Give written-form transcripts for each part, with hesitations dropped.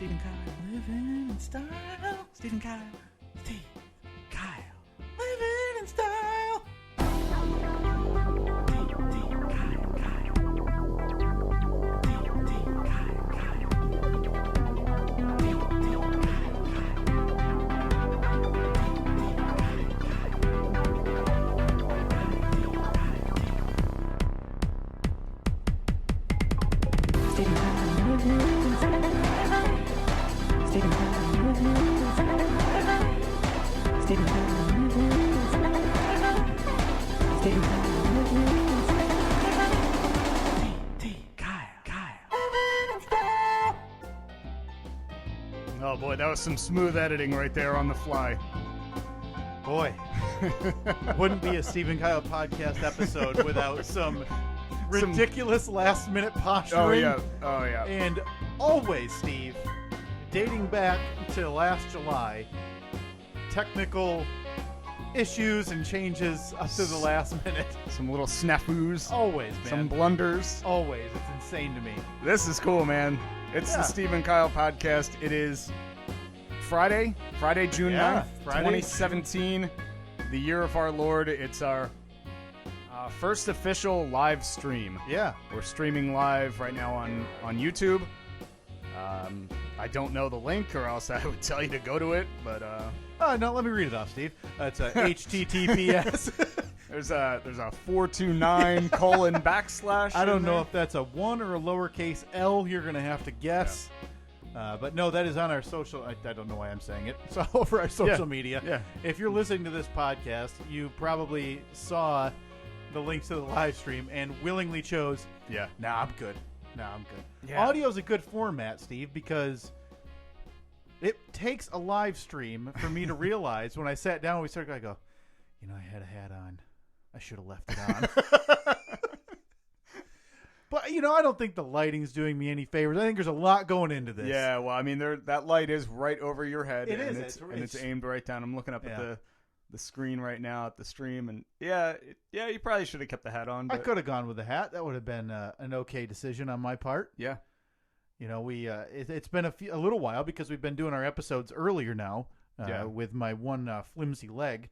Steve and Kyle living in style. Steve and Kyle. Steve, Kyle living in style. Oh boy, that was some smooth editing right there on the fly. Boy, wouldn't be a Steve and Kyle podcast episode without some ridiculous last-minute posturing. Oh yeah. And always, Steve, dating back to last July, technical issues and changes up to the last minute. Some little snafus. Always, man. Some blunders. Always. It's insane to me. This is cool, man. It's the Steve and Kyle podcast. It is Friday, June 9th, 2017, the year of our Lord. It's our first official live stream. Yeah. We're streaming live right now on YouTube. I don't know the link, or else I would tell you to go to it, but... no, let me read it off, Steve. It's HTTPS. There's a 429:/ I don't know if that's a 1 or a lowercase L. You're going to have to guess. Yeah. But no, that is on our social. I don't know why I'm saying it. So over our social media. Yeah. If you're listening to this podcast, you probably saw the links to the live stream and willingly chose. Yeah. Nah, I'm good. Yeah. Audio is a good format, Steve, because it takes a live stream for me to realize when I sat down and we started. I go, I had a hat on. I should have left it on. But, I don't think the lighting's doing me any favors. I think there's a lot going into this. Yeah, well, I mean, that light is right over your head. It is. It's aimed right down. I'm looking up at the screen right now at the stream, and you probably should have kept the hat on. But... I could have gone with the hat. That would have been an okay decision on my part. Yeah. It's been a little while because we've been doing our episodes earlier now with my one flimsy leg.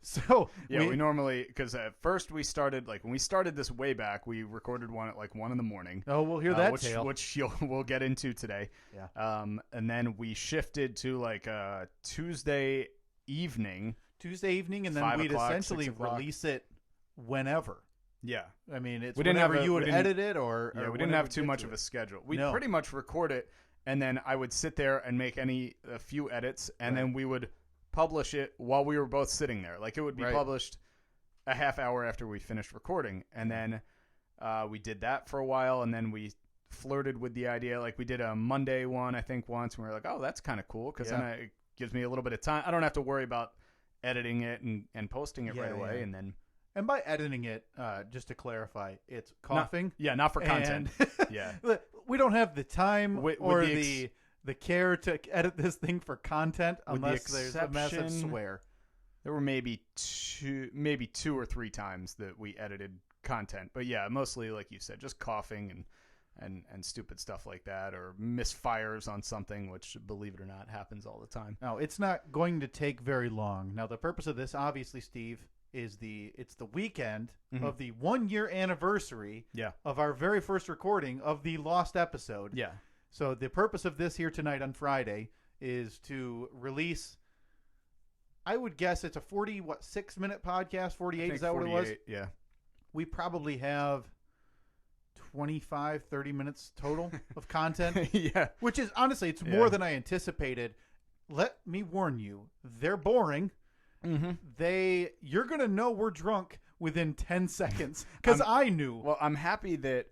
So we normally, because at first we started, when we started this way back, we recorded one at 1 a.m. Oh, we'll hear that tale, which we'll get into today. Yeah. And then we shifted to Tuesday evening, and then we'd essentially release it whenever. Yeah, I mean, it's whenever you would edit it, or we didn't have too much of a schedule. We pretty much record it, and then I would sit there and make a few edits, and then we would publish it while we were both sitting there. It would be published a half hour after we finished recording, and then we did that for a while, and then we flirted with the idea. We did a Monday one, I think, once, and we were like, oh, that's kind of cool, because then it gives me a little bit of time. I don't have to worry about editing it and posting it right away, and then... And by editing it, just to clarify, it's coughing. Not for content. Yeah. We don't have the time or the care to edit this thing for content unless there's a massive swear. There were maybe two or three times that we edited content. But yeah, mostly, like you said, just coughing and stupid stuff like that, or misfires on something, which, believe it or not, happens all the time. No, it's not going to take very long. Now, the purpose of this, obviously, Steve, is it's the weekend of the 1-year anniversary of our very first recording of the lost episode. Yeah. So the purpose of this here tonight on Friday is to release, I would guess it's a 6-minute podcast, 48, is that 48, what it was? Yeah. We probably have 25, 30 minutes total of content. Yeah. Which is, honestly, it's more than I anticipated. Let me warn you, they're boring. Mm-hmm. You're going to know we're drunk within 10 seconds because I knew. Well, I'm happy that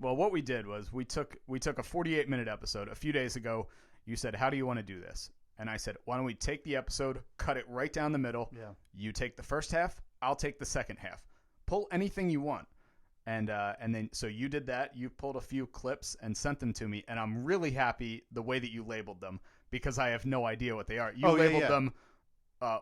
what we did was we took a 48-minute episode a few days ago. You said, how do you want to do this? And I said, why don't we take the episode, cut it right down the middle. Yeah. You take the first half, I'll take the second half. Pull anything you want. And then so you did that. You pulled a few clips and sent them to me, and I'm really happy the way that you labeled them because I have no idea what they are. You labeled them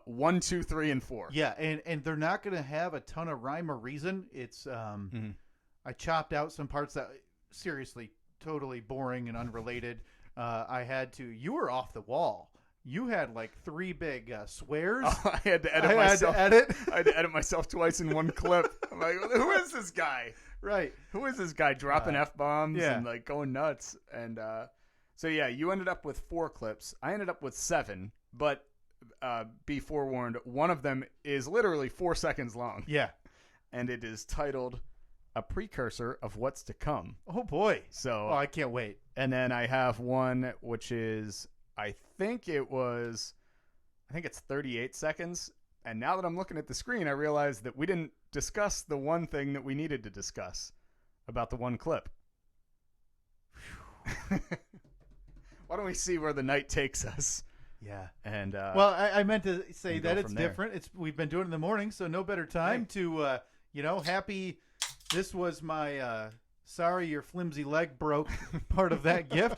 1, 2, 3, and 4. Yeah, and they're not going to have a ton of rhyme or reason. It's I chopped out some parts that seriously totally boring and unrelated. I had to. You were off the wall. You had like 3 big swears. Oh, I had to edit myself. I had to edit myself twice in one clip. I'm like, who is this guy? Right. Who is this guy dropping F-bombs and like going nuts? And so yeah, you ended up with 4 clips. I ended up with 7, but be forewarned, one of them is literally 4 seconds long. Yeah. And it is titled "A Precursor of What's to Come." Oh boy. So I can't wait. And then I have one which is I think it's 38 seconds. And now that I'm looking at the screen, I realize that we didn't discuss the one thing that we needed to discuss about the one clip. Why don't we see where the night takes us? Yeah. And well, I meant to say that it's different. We've been doing it in the morning, so no better time to happy. This was my sorry your flimsy leg broke part of that gift.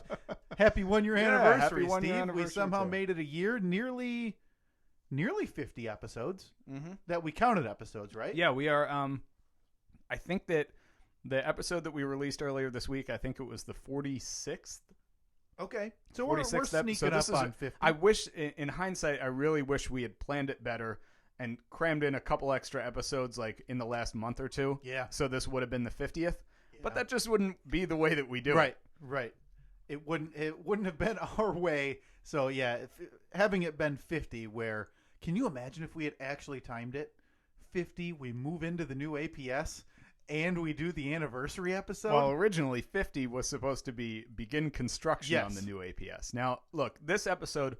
Happy 1-year anniversary, Steve. We somehow made it a year, nearly 50 episodes that we counted episodes, right? Yeah, we are. I think that the episode that we released earlier this week, I think it was the 46th. Okay, so we're sneaking up on 50. I wish, in hindsight, I really wish we had planned it better and crammed in a couple extra episodes like in the last month or 2. Yeah. So this would have been the 50th. Yeah. But that just wouldn't be the way that we do it. Right. It wouldn't have been our way. So yeah, having it been 50, where can you imagine if we had actually timed it? 50, we move into the new APS. And we do the anniversary episode? Well, originally 50 was supposed to begin construction on the new APS. Now, look, this episode,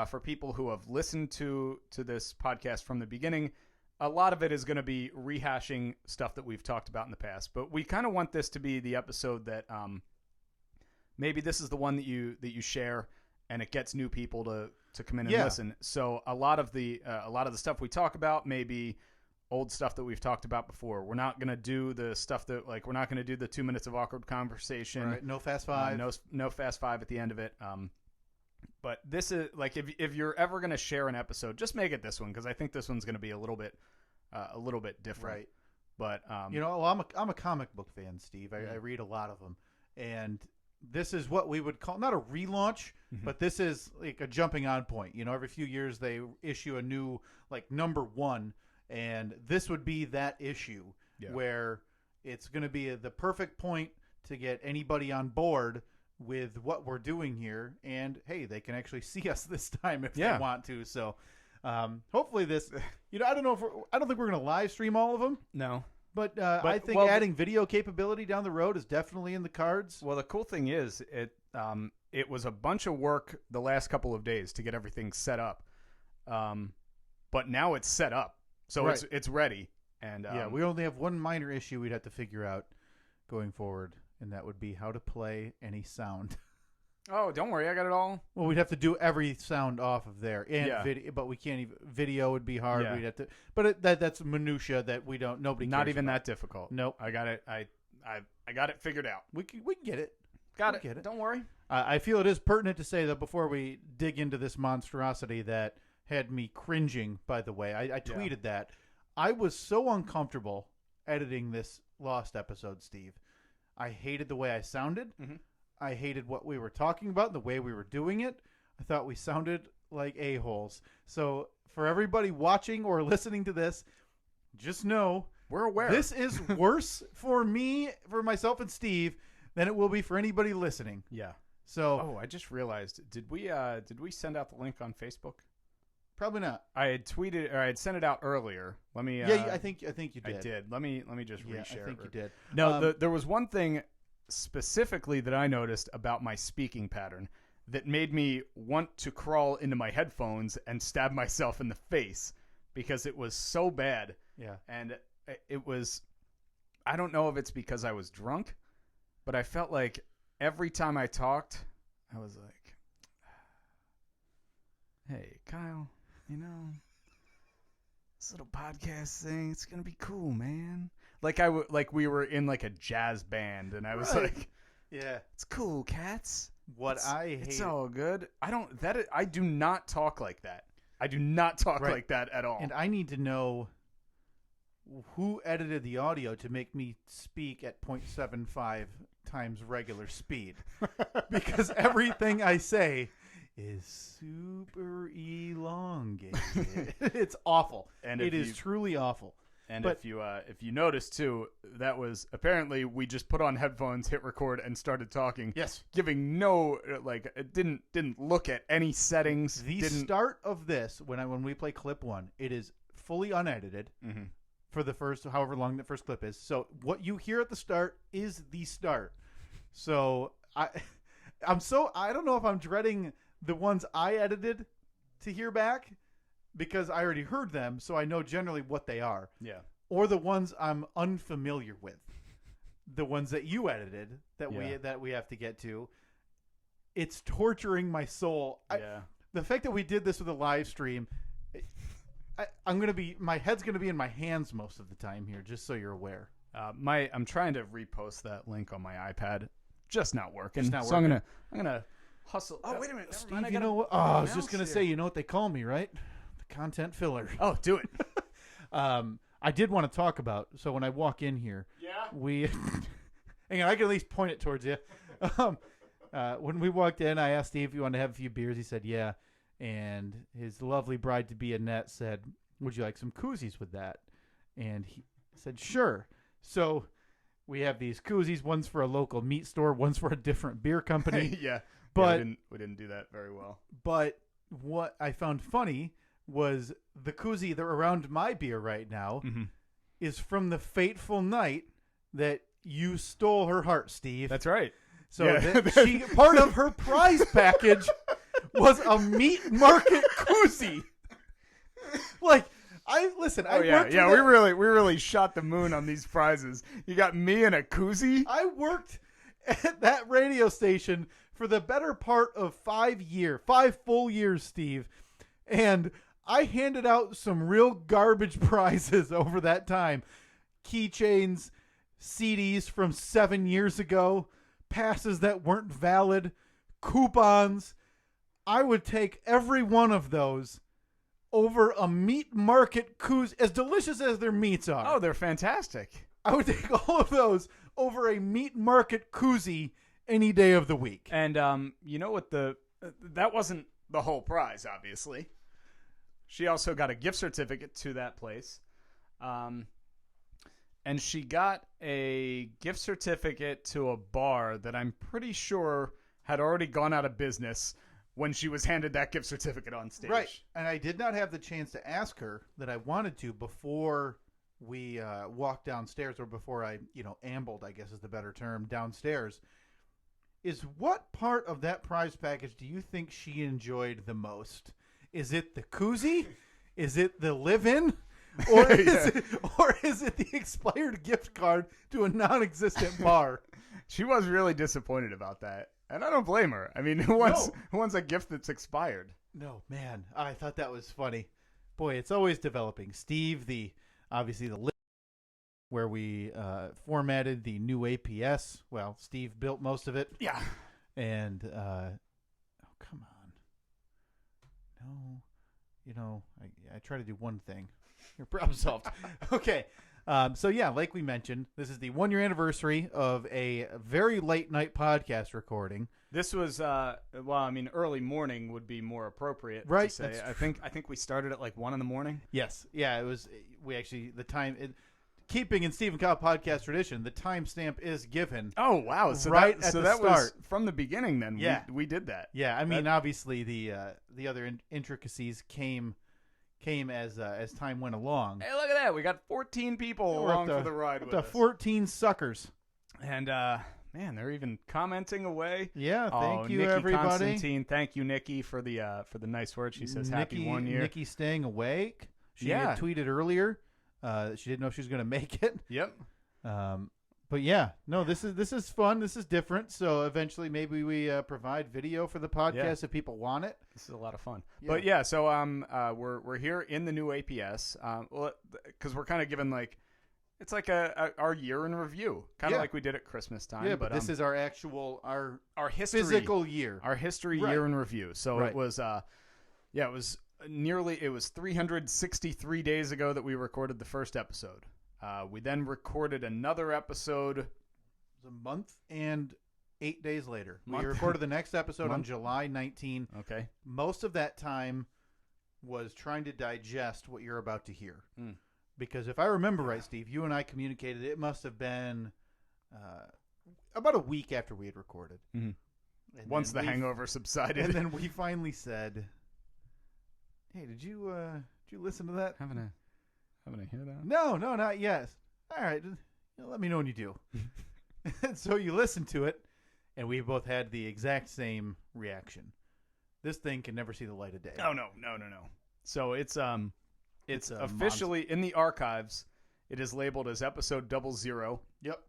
for people who have listened to this podcast from the beginning, a lot of it is going to be rehashing stuff that we've talked about in the past. But we kind of want this to be the episode that maybe this is the one that you share, and it gets new people to come in and listen. So a lot of the stuff we talk about may be old stuff that we've talked about before. We're not going to do the stuff that, like, we're not going to do the 2 minutes of awkward conversation. Right. No fast 5. No fast 5 at the end of it. But this is, like, if you're ever going to share an episode, just make it this one, because I think this one's going to be a little bit different. Right. But I'm a comic book fan, Steve. I read a lot of them, and this is what we would call not a relaunch, but this is like a jumping on point. Every few years they issue a new like number 1. And this would be that issue where it's going to be the perfect point to get anybody on board with what we're doing here. And, hey, they can actually see us this time if they want to. So hopefully this, I don't think we're going to live stream all of them. No. But I think adding video capability down the road is definitely in the cards. Well, the cool thing is it was a bunch of work the last couple of days to get everything set up. But now it's set up. So it's ready. And we only have one minor issue we'd have to figure out going forward, and that would be how to play any sound. Oh, don't worry, I got it all. Well, we'd have to do every sound off of there, and video, but we can't even. Video would be hard. Yeah. We'd have to, but that's minutia that we don't. Nobody. Not even that difficult. Nope. I got it. I got it figured out. We can get it. Got it. Don't worry. I feel it is pertinent to say that before we dig into this monstrosity that had me cringing, by the way. I tweeted that. I was so uncomfortable editing this Lost episode, Steve. I hated the way I sounded. Mm-hmm. I hated what we were talking about, the way we were doing it. I thought we sounded like a-holes. So for everybody watching or listening to this, just know we're aware. This is worse for myself and Steve, than it will be for anybody listening. Yeah. So I just realized, did we send out the link on Facebook? Probably not. I had tweeted, or I had sent it out earlier. Let me. I think you did. I did. Let me just reshare. I think you did. No, there was one thing specifically that I noticed about my speaking pattern that made me want to crawl into my headphones and stab myself in the face because it was so bad. Yeah. And it was. I don't know if it's because I was drunk, but I felt like every time I talked, I was like, "Hey, Kyle. This little podcast thing, it's going to be cool, man." Like we were in like a jazz band, and I was like, yeah, it's cool, cats. I hate. It's all good. I do not talk like that. I do not talk like that at all. And I need to know who edited the audio to make me speak at 0.75 times regular speed because everything I say is super elongated. It's awful. And it is truly awful. And if you notice too, that was apparently we just put on headphones, hit record, and started talking. Yes, giving no it didn't look at any settings. The start of this when we play clip 1, it is fully unedited for the first however long the first clip is. So what you hear at the start is the start. So I don't know if I'm dreading the ones I edited to hear back, because I already heard them, so I know generally what they are. Yeah. Or the ones I'm unfamiliar with. The ones that you edited that we have to get to. It's torturing my soul. The fact that we did this with a live stream, my head's gonna be in my hands most of the time here, just so you're aware. I'm trying to repost that link on my iPad, just not working. So I'm gonna hustle. Oh, wait a minute, Steve, you know what? Oh, I was just gonna say, you know what they call me, right? The content filler. Oh, do it. I did want to talk about. So when I walk in here, hang on, I can at least point it towards you. When we walked in, I asked Steve if he wanted to have a few beers. He said, yeah. And his lovely bride-to-be, Annette, said, would you like some koozies with that? And he said, sure. So we have these koozies. One's for a local meat store. One's for a different beer company. But we didn't do that very well. But what I found funny was the koozie that around my beer right now is from the fateful night that you stole her heart, Steve. That's right. So part of her prize package was a meat market koozie. We really shot the moon on these prizes. You got me and a koozie. I worked at that radio station for the better part of 5 full years, Steve, and I handed out some real garbage prizes over that time. Keychains, CDs from 7 years ago, passes that weren't valid, coupons. I would take every one of those over a meat market koozie, as delicious as their meats are. Oh, they're fantastic. I would take all of those over a meat market koozie any day of the week. And you know what? That wasn't the whole prize, obviously. She also got a gift certificate to that place. And she got a gift certificate to a bar that I'm pretty sure had already gone out of business when she was handed that gift certificate on stage. Right. And I did not have the chance to ask her that I wanted to before we walked downstairs, or before I, ambled, I guess is the better term, downstairs. Is what part of that prize package do you think she enjoyed the most? Is it the koozie? Is it the live-in? Or is it the expired gift card to a non-existent bar? She was really disappointed about that. And I don't blame her. I mean, who wants a gift that's expired? No, man. I thought that was funny. Boy, it's always developing. Steve, obviously the where we formatted the new APS. Well, Steve built most of it. Yeah. And, come on. No. I try to do one thing. Your problem solved. Okay. So, yeah, like we mentioned, this is the 1 year anniversary of a very late night podcast recording. This was, early morning would be more appropriate right, to say. I think we started at like 1 a.m. Yes. Yeah, it was. We actually, the time, keeping in Steve and Kyle podcast tradition, the timestamp is given. Oh, wow. So right that, at so the that start. was from the beginning then. Yeah. We did that. Yeah, I mean, obviously the other intricacies came as time went along. Hey, look at that. We got 14 people along for the ride with us. 14 suckers. And, man, they're even commenting away. Yeah, thank you, Nikki everybody. Constantine, thank you, Nikki, for the nice words. She says happy 1 year. Nikki staying awake. She had tweeted earlier. She didn't know if she was going to make it. Yep. But yeah, no, this is fun. This is different. So eventually, maybe we provide video for the podcast if people want it. This is a lot of fun. Yeah. But yeah, so we're here in the new APS because we're kind of given it's like our year in review, kind of like we did at Christmas time. Yeah, but this is our actual our history, physical year, our history year in review. So it was it was 363 days ago that we recorded the first episode. We then recorded another episode It was a month and 8 days later. We recorded the next episode on July 19. Okay. Most of that time was trying to digest what you're about to hear. Because if I remember right, Steve, you and I communicated, it must have been about a week after we had recorded. Once the hangover subsided. And then we finally said, hey, did you listen to that? Haven't I heard that? No, not yet. All right, let me know when you do. And so you listened to it, and we both had the exact same reaction. This thing can never see the light of day. Oh, no. So it's officially in the archives. It is labeled as episode 00. Yep.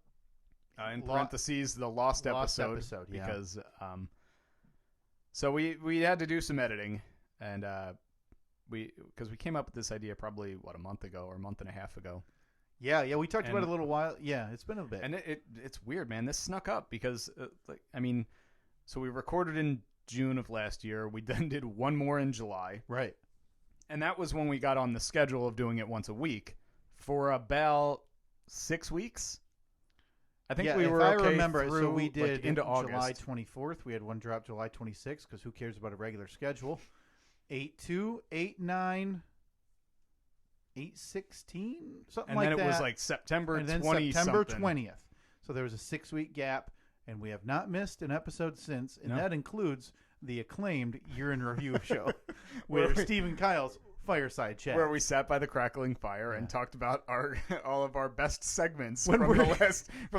In parentheses, the lost episode. Yeah. Because so we had to do some editing, and because we came up with this idea probably a month ago or a month and a half ago. Yeah, we talked about it a little while. Yeah, it's been a bit. And it's weird, man. This snuck up because, so we recorded in June of last year. We then did one more in July. Right. And that was when we got on the schedule of doing it once a week for about 6 weeks. I think we were okay. I remember through, so we did into August. July 24th. We had one drop July 26th because who cares about a regular schedule? 8/2, 8/9, 8/16, something like that. And then it was like September 20 and then September 20th. So there was a 6-week gap, and we have not missed an episode since, and that includes the acclaimed Year in Review show, where Steve and Kyle's Fireside Chat, where we sat by the crackling fire and talked about all of our best segments from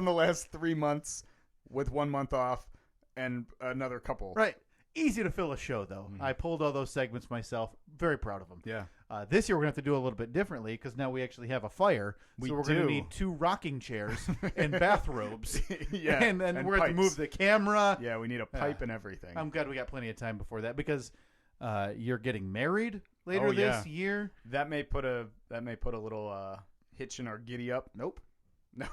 the last 3 months, with 1 month off and another couple. Right. Easy to fill a show, though. I pulled all those segments myself. Very proud of them. Yeah. This year we're going to have to do a little bit differently because now we actually have a fire. So we're going to need 2 rocking chairs and bathrobes. Yeah. And we're going to move the camera. Yeah, we need a pipe and everything. I'm glad we got plenty of time before that because you're getting married later this year. That may put a little hitch in our giddy up. Nope.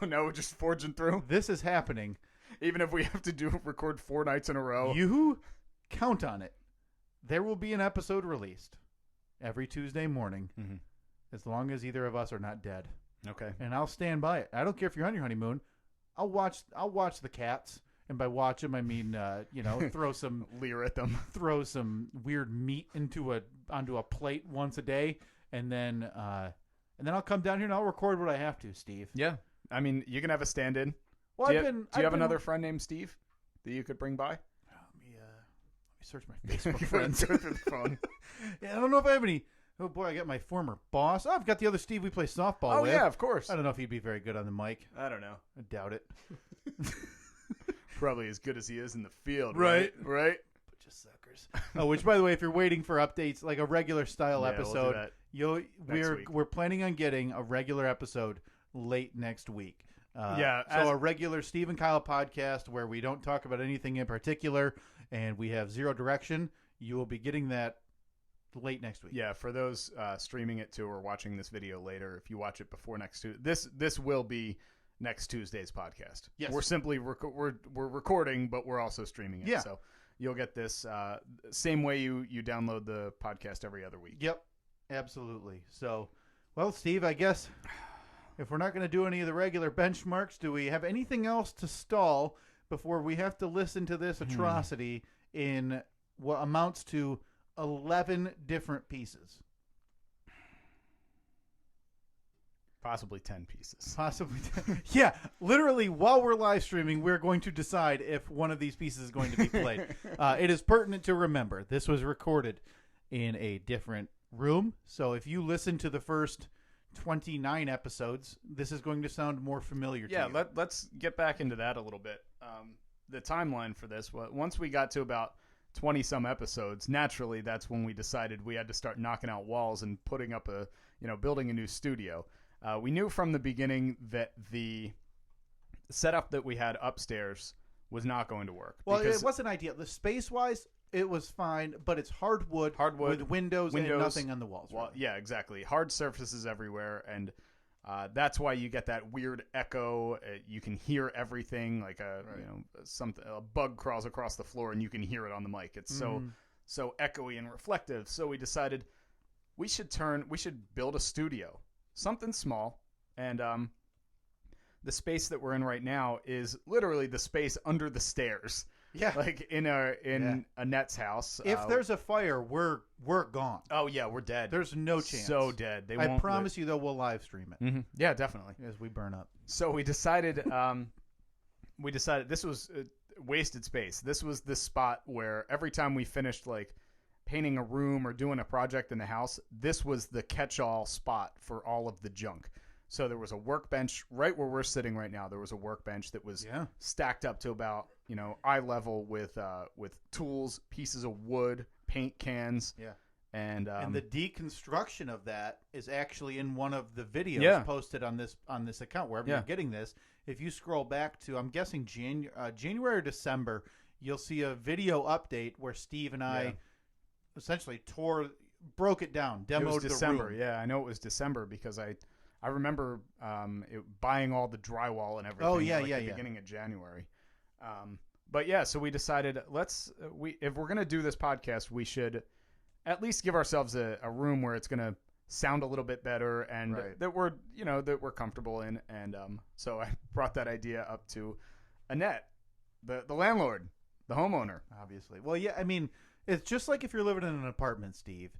No, just forging through. This is happening. Even if we have to record 4 nights in a row. You count on it. There will be an episode released every Tuesday morning, as long as either of us are not dead. Okay. And I'll stand by it. I don't care if you're on your honeymoon. I'll watch the cats, and by watch them I mean throw some leer at them, throw some weird meat onto a plate once a day, and then I'll come down here and I'll record what I have to, Steve. Yeah. I mean, you can have a stand-in. Well, do you have another friend named Steve that you could bring by? Search my Facebook friends. Phone. Yeah, I don't know if I have any. Oh boy, I got my former boss. Oh, I've got the other Steve we play softball with. Oh yeah, of course. I don't know if he'd be very good on the mic. I don't know. I doubt it. Probably as good as he is in the field. Right. But just suckers. Which, by the way, if you're waiting for updates, like a regular style episode, we're planning on getting a regular episode late next week. So a regular Steve and Kyle podcast where we don't talk about anything in particular and we have zero direction. You will be getting that late next week. Yeah, for those streaming it too or watching this video later, if you watch it before next Tuesday, this will be next Tuesday's podcast. Yes. We're simply we're recording, but we're also streaming it. Yeah. So you'll get this same way you download the podcast every other week. Yep, absolutely. So, well, Steve, I guess if we're not going to do any of the regular benchmarks, do we have anything else to stall before we have to listen to this atrocity in what amounts to 11 different pieces? Possibly 10 pieces. Possibly 10. Yeah, literally, while we're live streaming, we're going to decide if one of these pieces is going to be played. It is pertinent to remember, this was recorded in a different room. So if you listen to the first 29 episodes, this is going to sound more familiar to you. Yeah, let's get back into that a little bit. The timeline for this, once we got to about 20-some episodes, naturally, that's when we decided we had to start knocking out walls and putting up building a new studio. We knew from the beginning that the setup that we had upstairs was not going to work. Well, it wasn't ideal. The space-wise, it was fine, but it's hardwood with windows and nothing on the walls. Well, yeah, exactly. Hard surfaces everywhere, and that's why you get that weird echo. You can hear everything, like a bug crawls across the floor, and you can hear it on the mic. It's so echoey and reflective. So we decided we should build a studio, something small, and the space that we're in right now is literally the space under the stairs. Yeah. Like in Annette's house. If there's a fire, we're gone. Oh yeah, we're dead. There's no chance. So dead. I promise you, though, we'll live stream it. Mm-hmm. Yeah, definitely. As we burn up. So we decided. This was wasted space. This was the spot where every time we finished like painting a room or doing a project in the house, this was the catch-all spot for all of the junk. So there was a workbench right where we're sitting right now. There was a workbench that was stacked up to about eye level with tools, pieces of wood, paint cans. Yeah. And the deconstruction of that is actually in one of the videos posted on this account, wherever you're getting this. If you scroll back to, I'm guessing January or December, you'll see a video update where Steve and I essentially broke it down, demoed it was December. the room. Yeah, I know it was December because I remember buying all the drywall and everything. Oh yeah, at the beginning of January. But yeah, so we decided if we're gonna do this podcast, we should at least give ourselves a room where it's gonna sound a little bit better and that we're comfortable in. And so I brought that idea up to Annette, the landlord, the homeowner. Obviously, well, yeah, I mean, it's just like if you're living in an apartment, Steve.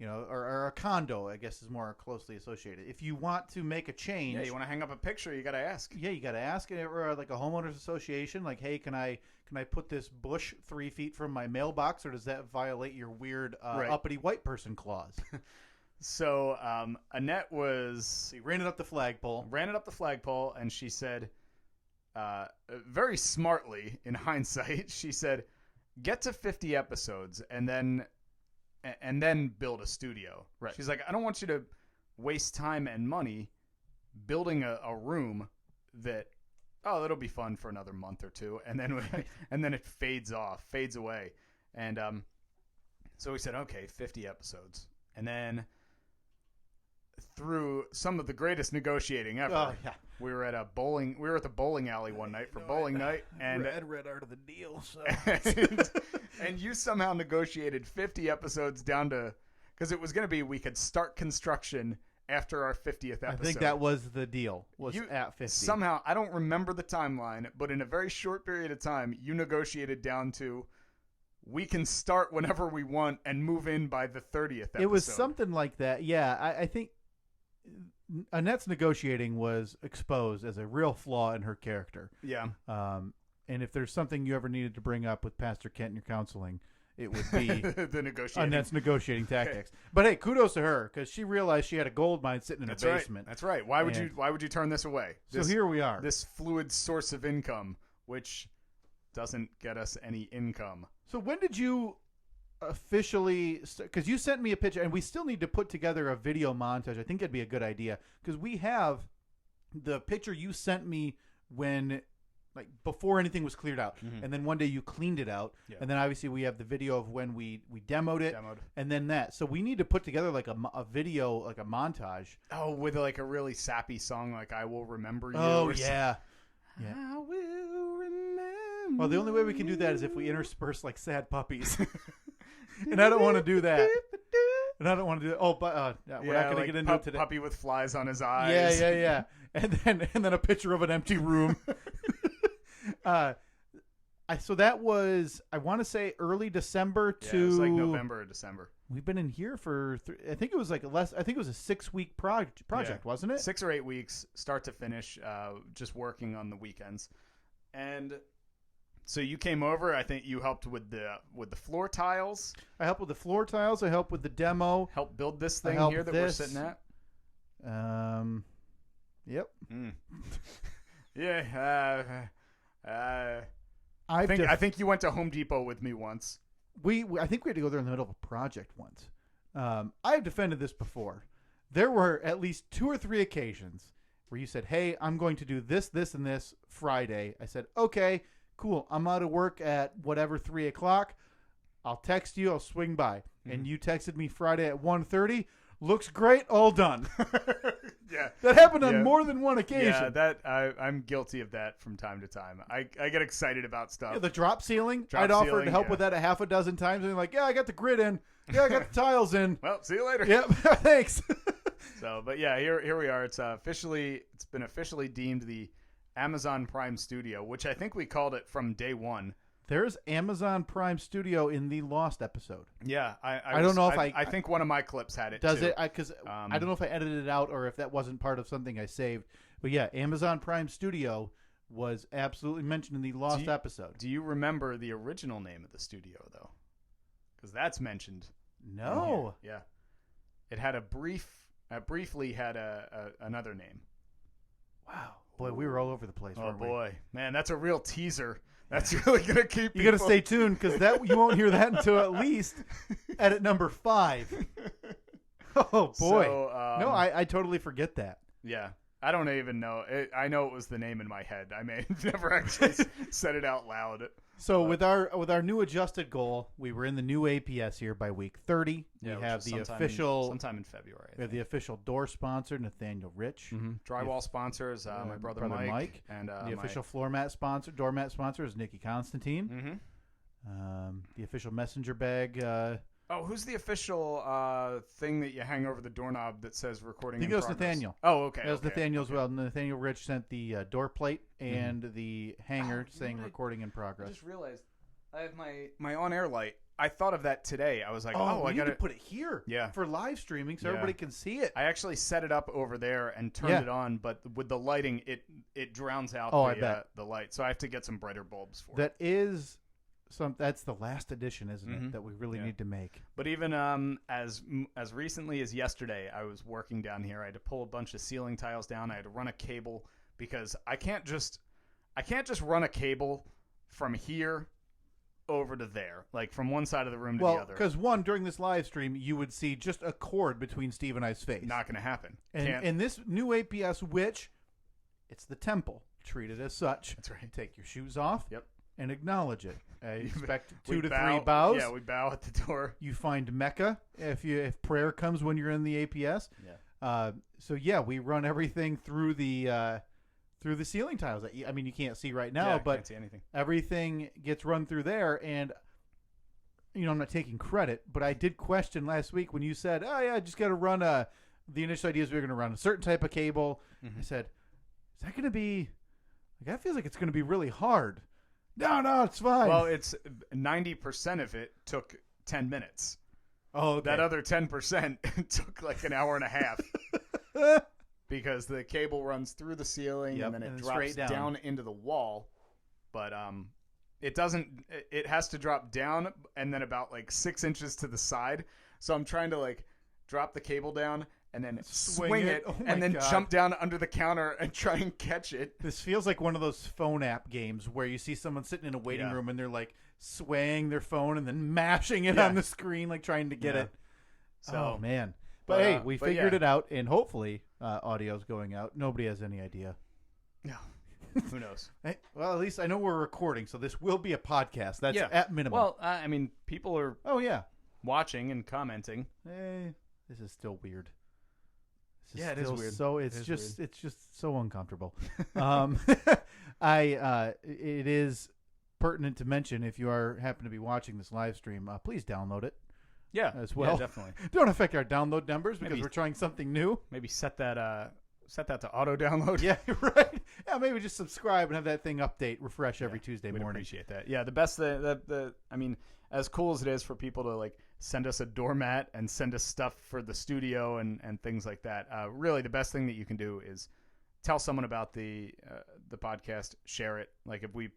Or a condo, I guess, is more closely associated. If you want to make a change, you want to hang up a picture, you got to ask. Yeah, you got to ask, or like a homeowners association, like, hey, can I put this bush 3 feet from my mailbox, or does that violate your weird uppity white person clause? So Annette was ran it up the flagpole, and she said, very smartly in hindsight, she said, "Get to 50 episodes, and then build a studio." Right. She's like, I don't want you to waste time and money building a room that'll be fun for another month or two, and then it fades away. And so we said, okay, 50 episodes. And then through some of the greatest negotiating ever, we were at the bowling alley one night for bowling night, and read art of the deal. So. And you somehow negotiated 50 episodes down to, because it was going to be we could start construction after our 50th episode. I think that was the deal, at 50. Somehow, I don't remember the timeline, but in a very short period of time, you negotiated down to we can start whenever we want and move in by the 30th episode. It was something like that. Yeah, I think Annette's negotiating was exposed as a real flaw in her character. Yeah. And if there's something you ever needed to bring up with Pastor Kent in your counseling, it would be the negotiating. Annette's negotiating tactics. But hey, kudos to her because she realized she had a gold mine sitting in a basement. That's right. Why would you turn this away? So here we are. This fluid source of income, which doesn't get us any income. So when did you officially, because you sent me a picture, and we still need to put together a video montage. I think that'd be a good idea because we have the picture you sent me when, like, before anything was cleared out, and then one day you cleaned it out, and then obviously we have the video of when we demoed it, and then that. So we need to put together like a video, like a montage. Oh, with like a really sappy song, like "I Will Remember You." Oh yeah. I will remember. Well, the only way we can do that is if we intersperse like sad puppies. And I don't want to do that. Oh, but we're not going to get into it today. Puppy with flies on his eyes. Yeah. And then a picture of an empty room. So that was, I want to say, early December to. Yeah, it was like November or December. We've been in here for I think it was like less. I think it was a 6-week project, wasn't it? 6 or 8 weeks, start to finish, just working on the weekends. And so you came over. I think you helped with the floor tiles. I helped with the floor tiles. I helped with the demo. Helped build this thing here that we're sitting at. Yep. Yeah. I think you went to Home Depot with me once. I think we had to go there in the middle of a project once. I've defended this before. There were at least 2 or 3 occasions where you said, "Hey, I'm going to do this, this, and this Friday." I said, "Okay, cool. I'm out of work at whatever 3 o'clock. I'll text you. I'll swing by." And you texted me Friday at 1:30. Looks great. All done. Yeah, that happened on more than one occasion. Yeah, I'm guilty of that from time to time. I get excited about stuff. Yeah, the drop ceiling. I'd offered to help with that a half a dozen times, and they're like, "Yeah, I got the grid in. Yeah, I got the tiles in." Well, see you later. Yep, thanks. So, but yeah, here we are. It's been officially deemed the Amazon Prime Studio, which I think we called it from day one. There's Amazon Prime Studio in the Lost episode. Yeah, I don't know if I think one of my clips had it. Does too. it? Because I don't know if I edited it out or if that wasn't part of something I saved. But yeah, Amazon Prime Studio was absolutely mentioned in the Lost episode. Do you remember the original name of the studio though? Because that's mentioned. No. Yeah, it had briefly had another name. Wow, boy, we were all over the place. Oh weren't boy, man, that's a real teaser. That's really gonna keep. You got to stay tuned because you won't hear that until at least edit number 5. Oh boy, So, no, I totally forget that. Yeah, I don't even know. I know it was the name in my head. I may have never actually said it out loud. So with our new adjusted goal, we were in the new APS here by week 30. Yeah, we have the official sometime in February. We have the official door sponsor, Nathaniel Rich. Mm-hmm. Drywall sponsors, my brother Mike, and the official doormat sponsor is Nikki Constantine. Mm-hmm. The official messenger bag. Who's the official thing that you hang over the doorknob that says recording? I think it was Nathaniel. Oh, okay. It was Nathaniel as well. Nathaniel Rich sent the door plate and the hanger saying recording in progress. I just realized I have my on-air light. I thought of that today. I was like, I need to put it here for live streaming so everybody can see it. I actually set it up over there and turned it on, but with the lighting, it drowns out the light. So I have to get some brighter bulbs for it. That's the last edition, isn't it? That we really need to make. But even as recently as yesterday, I was working down here. I had to pull a bunch of ceiling tiles down. I had to run a cable because I can't just run a cable from here over to there, like from one side of the room to the other. Because during this live stream, you would see just a cord between Steve and I's face. Not going to happen. And this new APS, which it's the temple, treat it as such. That's right. Take your shoes off. Yep. And acknowledge it. I expect 2 to 3 bows. Yeah, we bow at the door. You find Mecca if prayer comes when you're in the APS. Yeah. We run everything through the ceiling tiles. I mean, you can't see right now, but can't see anything. Everything gets run through there. And I'm not taking credit, but I did question last week when you said, "Oh yeah, just got to run the initial idea is we were going to run a certain type of cable." Mm-hmm. I said, "Is that going to be? That feels like it's going to be really hard." No, it's fine. Well, it's 90% of it took 10 minutes. Oh, okay. That other 10% took like an hour and a half because the cable runs through the ceiling and then it drops down into the wall. But it doesn't. It has to drop down and then about like 6 inches to the side. So I'm trying to like drop the cable down and then swing it, and then jump down under the counter and try and catch it. This feels like one of those phone app games where you see someone sitting in a waiting room and they're like swaying their phone and then mashing it on the screen, like trying to get it. So, man. But hey, we figured it out, and hopefully audio's going out. Nobody has any idea. No. Who knows? Well, at least I know we're recording, so this will be a podcast. That's at minimum. Well, I mean, people are watching and commenting. This is still weird. It is weird. So it's just so uncomfortable. It is pertinent to mention if you happen to be watching this live stream, please download it. Yeah, as well. Yeah, definitely. Don't affect our download numbers because we're trying something new. Maybe set that to auto download. Yeah, right. Yeah, maybe just subscribe and have that thing refresh every Tuesday morning. Appreciate that. Yeah, the best I mean, as cool as it is for people to like send us a doormat and send us stuff for the studio and things like that. Really, the best thing that you can do is tell someone about the podcast, share it. Like if we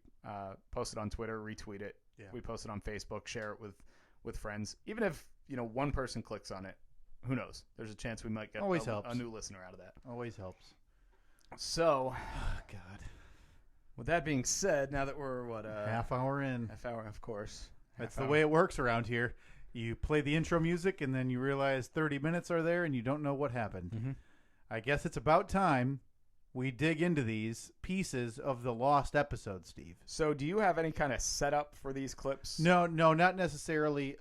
post it on Twitter, retweet it. Yeah. We post it on Facebook, share it with friends. Even if one person clicks on it, who knows? There's a chance we might get a new listener out of that. Always helps. So, oh, God. With that being said, now that we're half hour in, of course. That's the way it works around here. You play the intro music, and then you realize 30 minutes are there, and you don't know what happened. Mm-hmm. I guess it's about time we dig into these pieces of the lost episode, Steve. So do you have any kind of setup for these clips? No, not necessarily.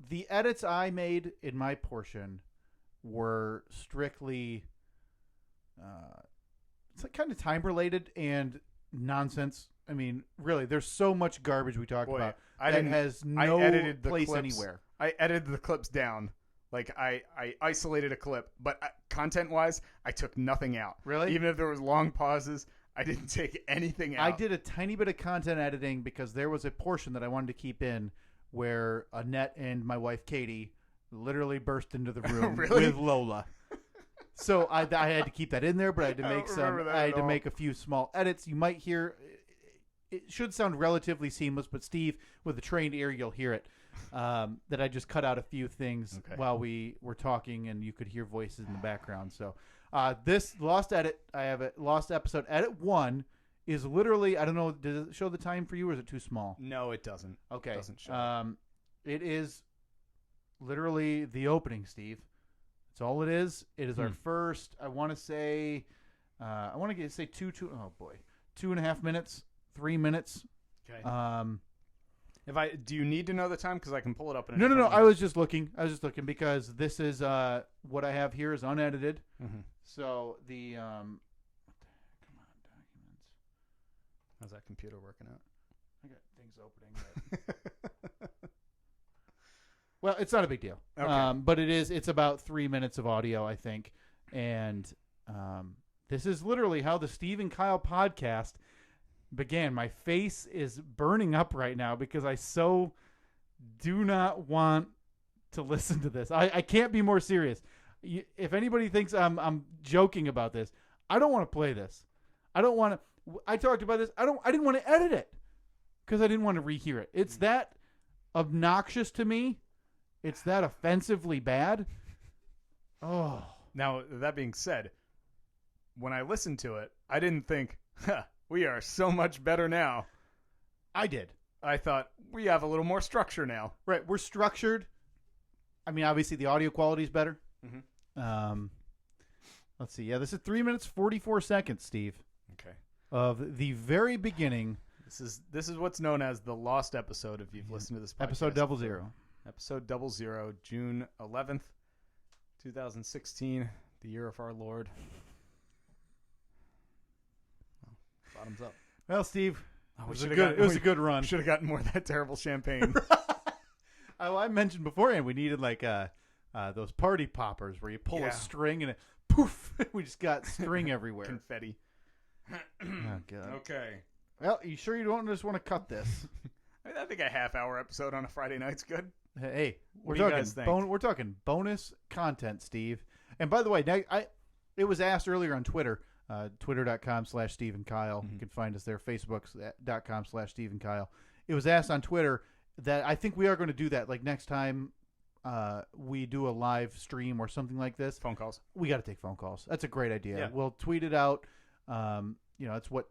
The edits I made in my portion were strictly it's like kind of time-related and nonsense. I mean, really, there's so much garbage we talk about that has no place anywhere. I edited the clips down Like I isolated a clip, but content-wise, I took nothing out. Really? Even if there was long pauses, I didn't take anything out. I did a tiny bit of content editing because there was a portion that I wanted to keep in where Annette and my wife Katie literally burst into the room Really? with Lola. So I had to keep that in there, but I had to make make a few small edits. You might hear it should sound relatively seamless, but Steve, with a trained ear, you'll hear it. That I just cut out a few things while we were talking, and you could hear voices in the background. So this lost edit, I have a lost episode. Edit 1 is literally, I don't know, does it show the time for you, or is it too small? No, it doesn't. Okay. It doesn't show. It is literally the opening, Steve. That's all it is. It is our first, I want to say, say 2.5 minutes, 3 minutes. Okay. Do you need to know the time? Because I can pull it up. No. I was just looking because this is what I have here is unedited. Mm-hmm. So the come on, documents. How's that computer working out? I got things opening. Well, it's not a big deal. Okay. But it's about 3 minutes of audio, I think, and this is literally how the Steve and Kyle podcast began. My face is burning up right now because I so do not want to listen to this. I can't be more serious. If anybody thinks I'm joking about this, I don't want to play this. I don't want to. I talked about this. I didn't want to edit it because I didn't want to rehear it. It's that obnoxious to me. It's that offensively bad. Oh. Now, that being said, when I listened to it, I didn't think, we are so much better now. I did. I thought, we have a little more structure now. Right. We're structured. I mean, obviously, the audio quality is better. Mm-hmm. Let's see. Yeah, this is 3 minutes, 44 seconds, Steve. Okay. Of the very beginning. This is what's known as the lost episode if you've listened to this podcast. Episode 00. Episode 00, June 11th, 2016, the year of our Lord. Well, bottoms up. Well, Steve, it was a good run. Should have gotten more of that terrible champagne. I mentioned beforehand we needed like those party poppers where you pull a string and it poof, we just got string everywhere. Confetti. Oh, God. Okay. Well, you sure you don't just want to cut this? I think a half-hour episode on a Friday night's good. Hey, what do you guys think? We're talking bonus content, Steve. And by the way, it was asked earlier on Twitter, twitter.com/Steve and Kyle. Mm-hmm. You can find us there, facebook.com/Steve and Kyle. It was asked on Twitter that I think we are going to do that. Like next time we do a live stream or something like this. Phone calls. We got to take phone calls. That's a great idea. Yeah. We'll tweet it out. It's what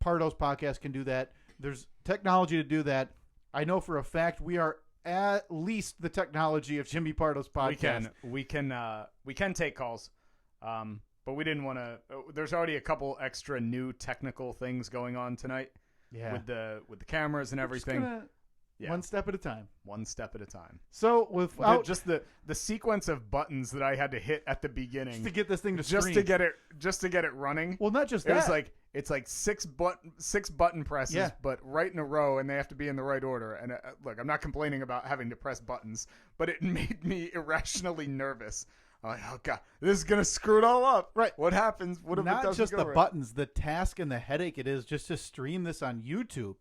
Pardo's podcast can do that. There's technology to do that. I know for a fact we are at least the technology of Jimmy Pardo's podcast. We can take calls, but we didn't want to. There's already a couple extra new technical things going on tonight. Yeah, with the cameras and everything. One step at a time. One step at a time. So without just the sequence of buttons that I had to hit at the beginning just to get this thing to just stream. to get it running. Well, not just it that. It's like six button presses, but right in a row, and they have to be in the right order. And look, I'm not complaining about having to press buttons, but it made me irrationally nervous. I'm like, oh God, this is gonna screw it all up. Right? What happens? What if it doesn't not just go the right? buttons, the task and the headache it is just to stream this on YouTube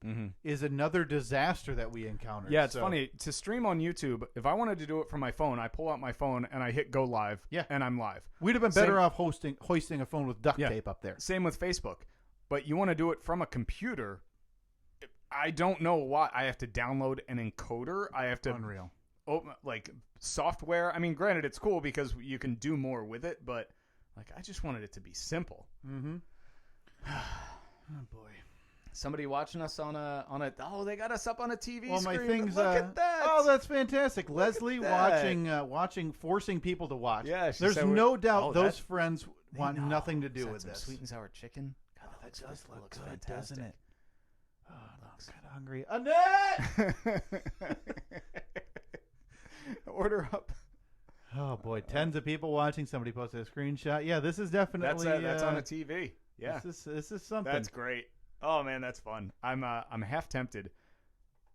is another disaster that we encountered. Yeah, it's funny to stream on YouTube. If I wanted to do it from my phone, I pull out my phone and I hit go live. Yeah, and I'm live. We'd have been better off hoisting a phone with duct tape up there. Same with Facebook. But you want to do it from a computer. I don't know why. I have to download an encoder. I have to Unreal. Like software. I mean, granted, it's cool because you can do more with it, but like I just wanted it to be simple. Mm-hmm. Oh boy. Somebody watching us on a they got us up on a TV well, screen. My things, Look at that. Oh, that's fantastic. Look Leslie watching, forcing people to watch. Yeah, there's no doubt those friends want nothing to do with this. Sweet and sour chicken. God, that does look good, fantastic. Doesn't it? Oh, I'm kind of hungry. Annette! Order up. Oh boy, tens of people watching. Somebody posted a screenshot. Yeah, this is definitely that's on a TV. Yeah, this is something. That's great. Oh man, that's fun. I'm half tempted.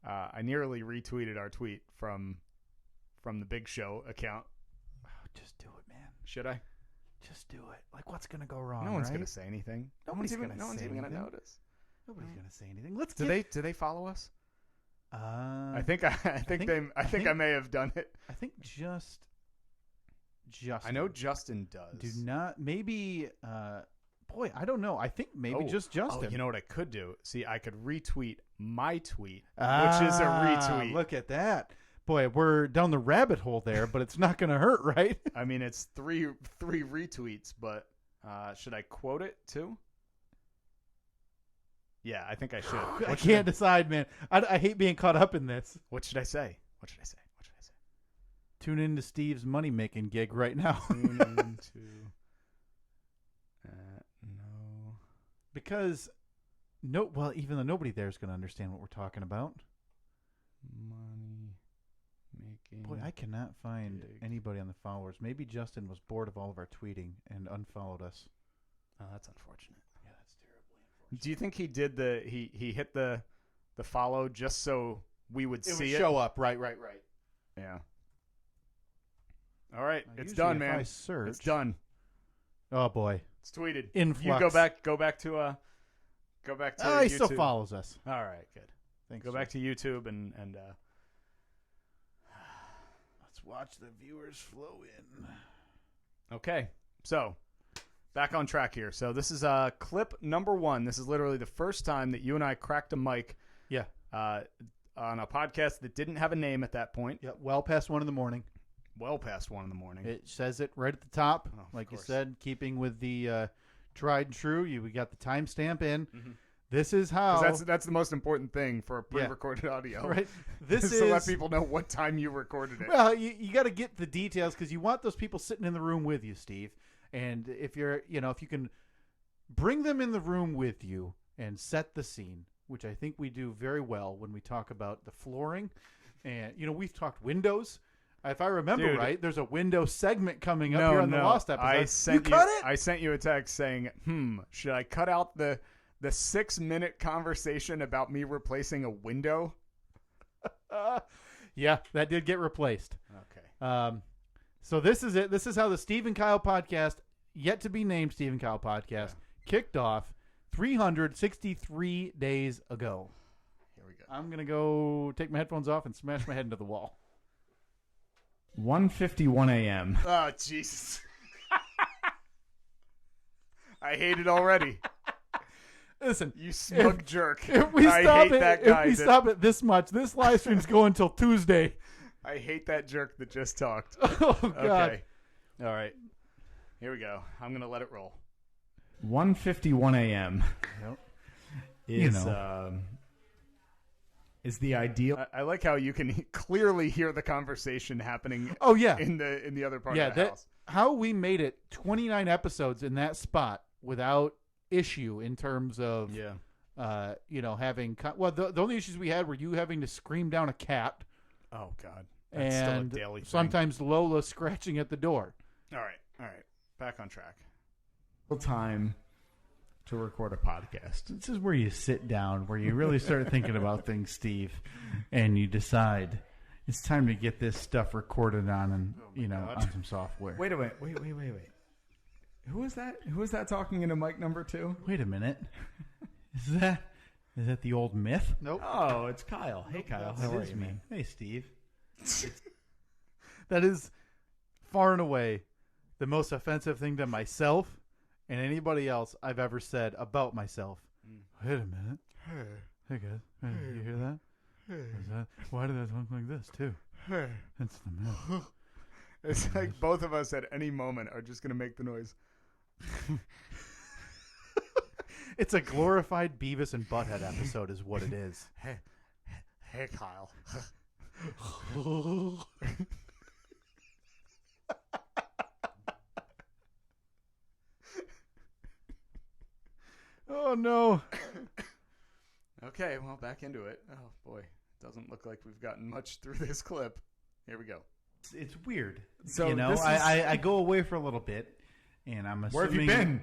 I nearly retweeted our tweet from the Big Show account Just do it, man. Should I? Just do it. Like, what's gonna go wrong? No one's right? gonna say anything. No one's even gonna notice. Nobody's gonna say anything. Let's. Do they follow us? I think I may have done it. I think Justin. I know Justin does. Do not. Maybe. Boy, I don't know. I think maybe just Justin. Oh, you know what I could do? See, I could retweet my tweet, which is a retweet. Look at that. Boy, we're down the rabbit hole there, but it's not going to hurt, right? I mean, it's three retweets, but should I quote it too? Yeah, I think I should. I can't decide, man. I hate being caught up in this. What should I say? Tune into Steve's money-making gig right now. Tune into... no. Because, even though nobody there is going to understand what we're talking about. Money-making... Boy, I cannot find anybody on the followers. Maybe Justin was bored of all of our tweeting and unfollowed us. Oh, that's unfortunate. Yeah, that's terribly unfortunate. Do you think he did he hit the follow just so we would see it? Show up, right. Yeah. All right, Now, it's done, if man. I search, it's done. Oh boy, it's tweeted. Influx. You go back to Oh, YouTube. he still follows us. All right, good. Thanks. Go back to YouTube and let's watch the viewers flow in. Okay, so back on track here. So this is clip number 1. This is literally the first time that you and I cracked a mic. Yeah. On a podcast that didn't have a name at that point. Yeah, well past 1 a.m. Well past 1 a.m. It says it right at the top, like you said, keeping with the tried and true. We got the timestamp in. Mm-hmm. This is how. That's the most important thing for pre-recorded audio, right? This is to let people know what time you recorded it. Well, you got to get the details because you want those people sitting in the room with you, Steve. And if if you can bring them in the room with you and set the scene, which I think we do very well when we talk about the flooring, and we've talked windows. If I remember right, there's a window segment coming up here on the Lost episode. I sent you a text saying, should I cut out the 6-minute conversation about me replacing a window? Yeah, that did get replaced. Okay. So this is it. This is how the Steve and Kyle podcast, yet to be named Steve and Kyle podcast, kicked off 363 days ago. Here we go. I'm going to go take my headphones off and smash my head into the wall. 1:51 a.m. Oh, Jesus. I hate it already. Listen, you smug jerk. If we stop it this much, this live stream's going until Tuesday. I hate that jerk that just talked. Oh, God. Okay. All right. Here we go. I'm going to let it roll. 1:51 a.m. Yep. Is the ideal. I like how you can clearly hear the conversation happening. Oh yeah, in the other part of the house. How we made it 29 episodes in that spot without issue in terms of having the only issues we had were you having to scream down a cat. Oh God, that's and still a daily thing. Sometimes Lola scratching at the door. All right, back on track. Time to record a podcast. This is where you sit down, where you really start thinking about things, Steve, and you decide it's time to get this stuff recorded on on some software. Wait. Who is that? Who is that talking into mic number 2? Wait a minute. Is that the old myth? Nope. Oh, it's Kyle. Hey, Kyle. How are you, man? Hey, Steve. That is far and away the most offensive thing to myself and anybody else I've ever said about myself. Wait a minute. Hey guys. Hey, you hear that? Why did I talk like this too? It's the myth. It's like both of us at any moment are just going to make the noise. It's a glorified Beavis and Butthead episode is what it is. Hey Kyle. Oh no. Okay, well, back into it. Oh boy, doesn't look like we've gotten much through this clip. Here we go. It's weird. So I go away for a little bit, and I'm assuming. Where have you been?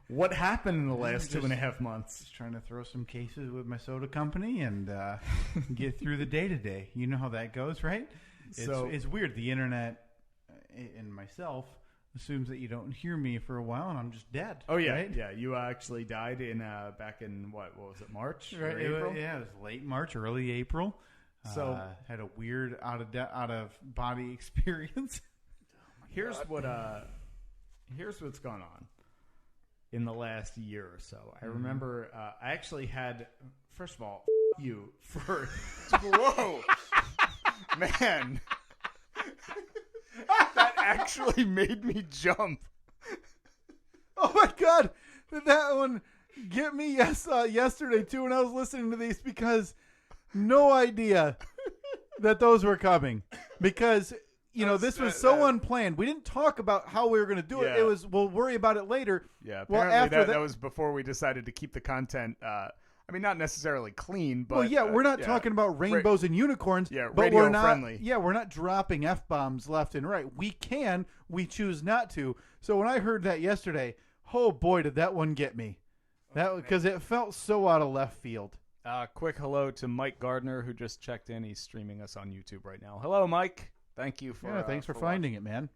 What happened in the last 2.5 months? Just trying to throw some cases with my soda company and get through the day to day. You know how that goes, right? It's weird. The internet and myself assumes that you don't hear me for a while and I'm just dead. Oh yeah, right? yeah. You actually died in back in what was it, March? Right. Or April? It was late March, early April. So had a weird out of body experience. Here's what's gone on in the last year or so. I remember I actually had, first of all, you for whoa, man, that actually made me jump. Oh my God, did that one get me yesterday too when I was listening to these, because no idea that those were coming, because this was so unplanned. We didn't talk about how we were going to do it. It was, we'll worry about it later. Yeah, apparently that was before we decided to keep the content, not necessarily clean, but... Well, we're not talking about rainbows and unicorns. Yeah, but radio we're not, friendly. Yeah, we're not dropping F-bombs left and right. We choose not to. So when I heard that yesterday, oh boy, did that one get me. Because it felt so out of left field. Quick hello to Mike Gardner, who just checked in. He's streaming us on YouTube right now. Hello, Mike. Thank you for thanks for finding it, man.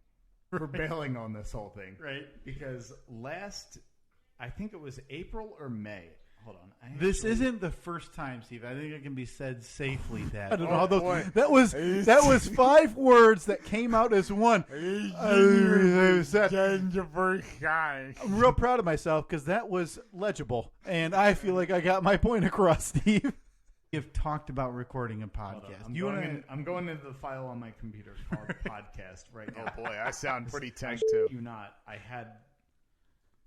For bailing on this whole thing. Right. Because I think it was April or May. Hold on. This isn't the first time, Steve. I think it can be said safely that. I don't know how those, that was 5 words that came out as one. I'm real proud of myself because that was legible, and I feel like I got my point across, Steve. You've talked about recording a podcast. I'm going into the file on my computer called podcast right now. Oh boy, I sound pretty tense too. I had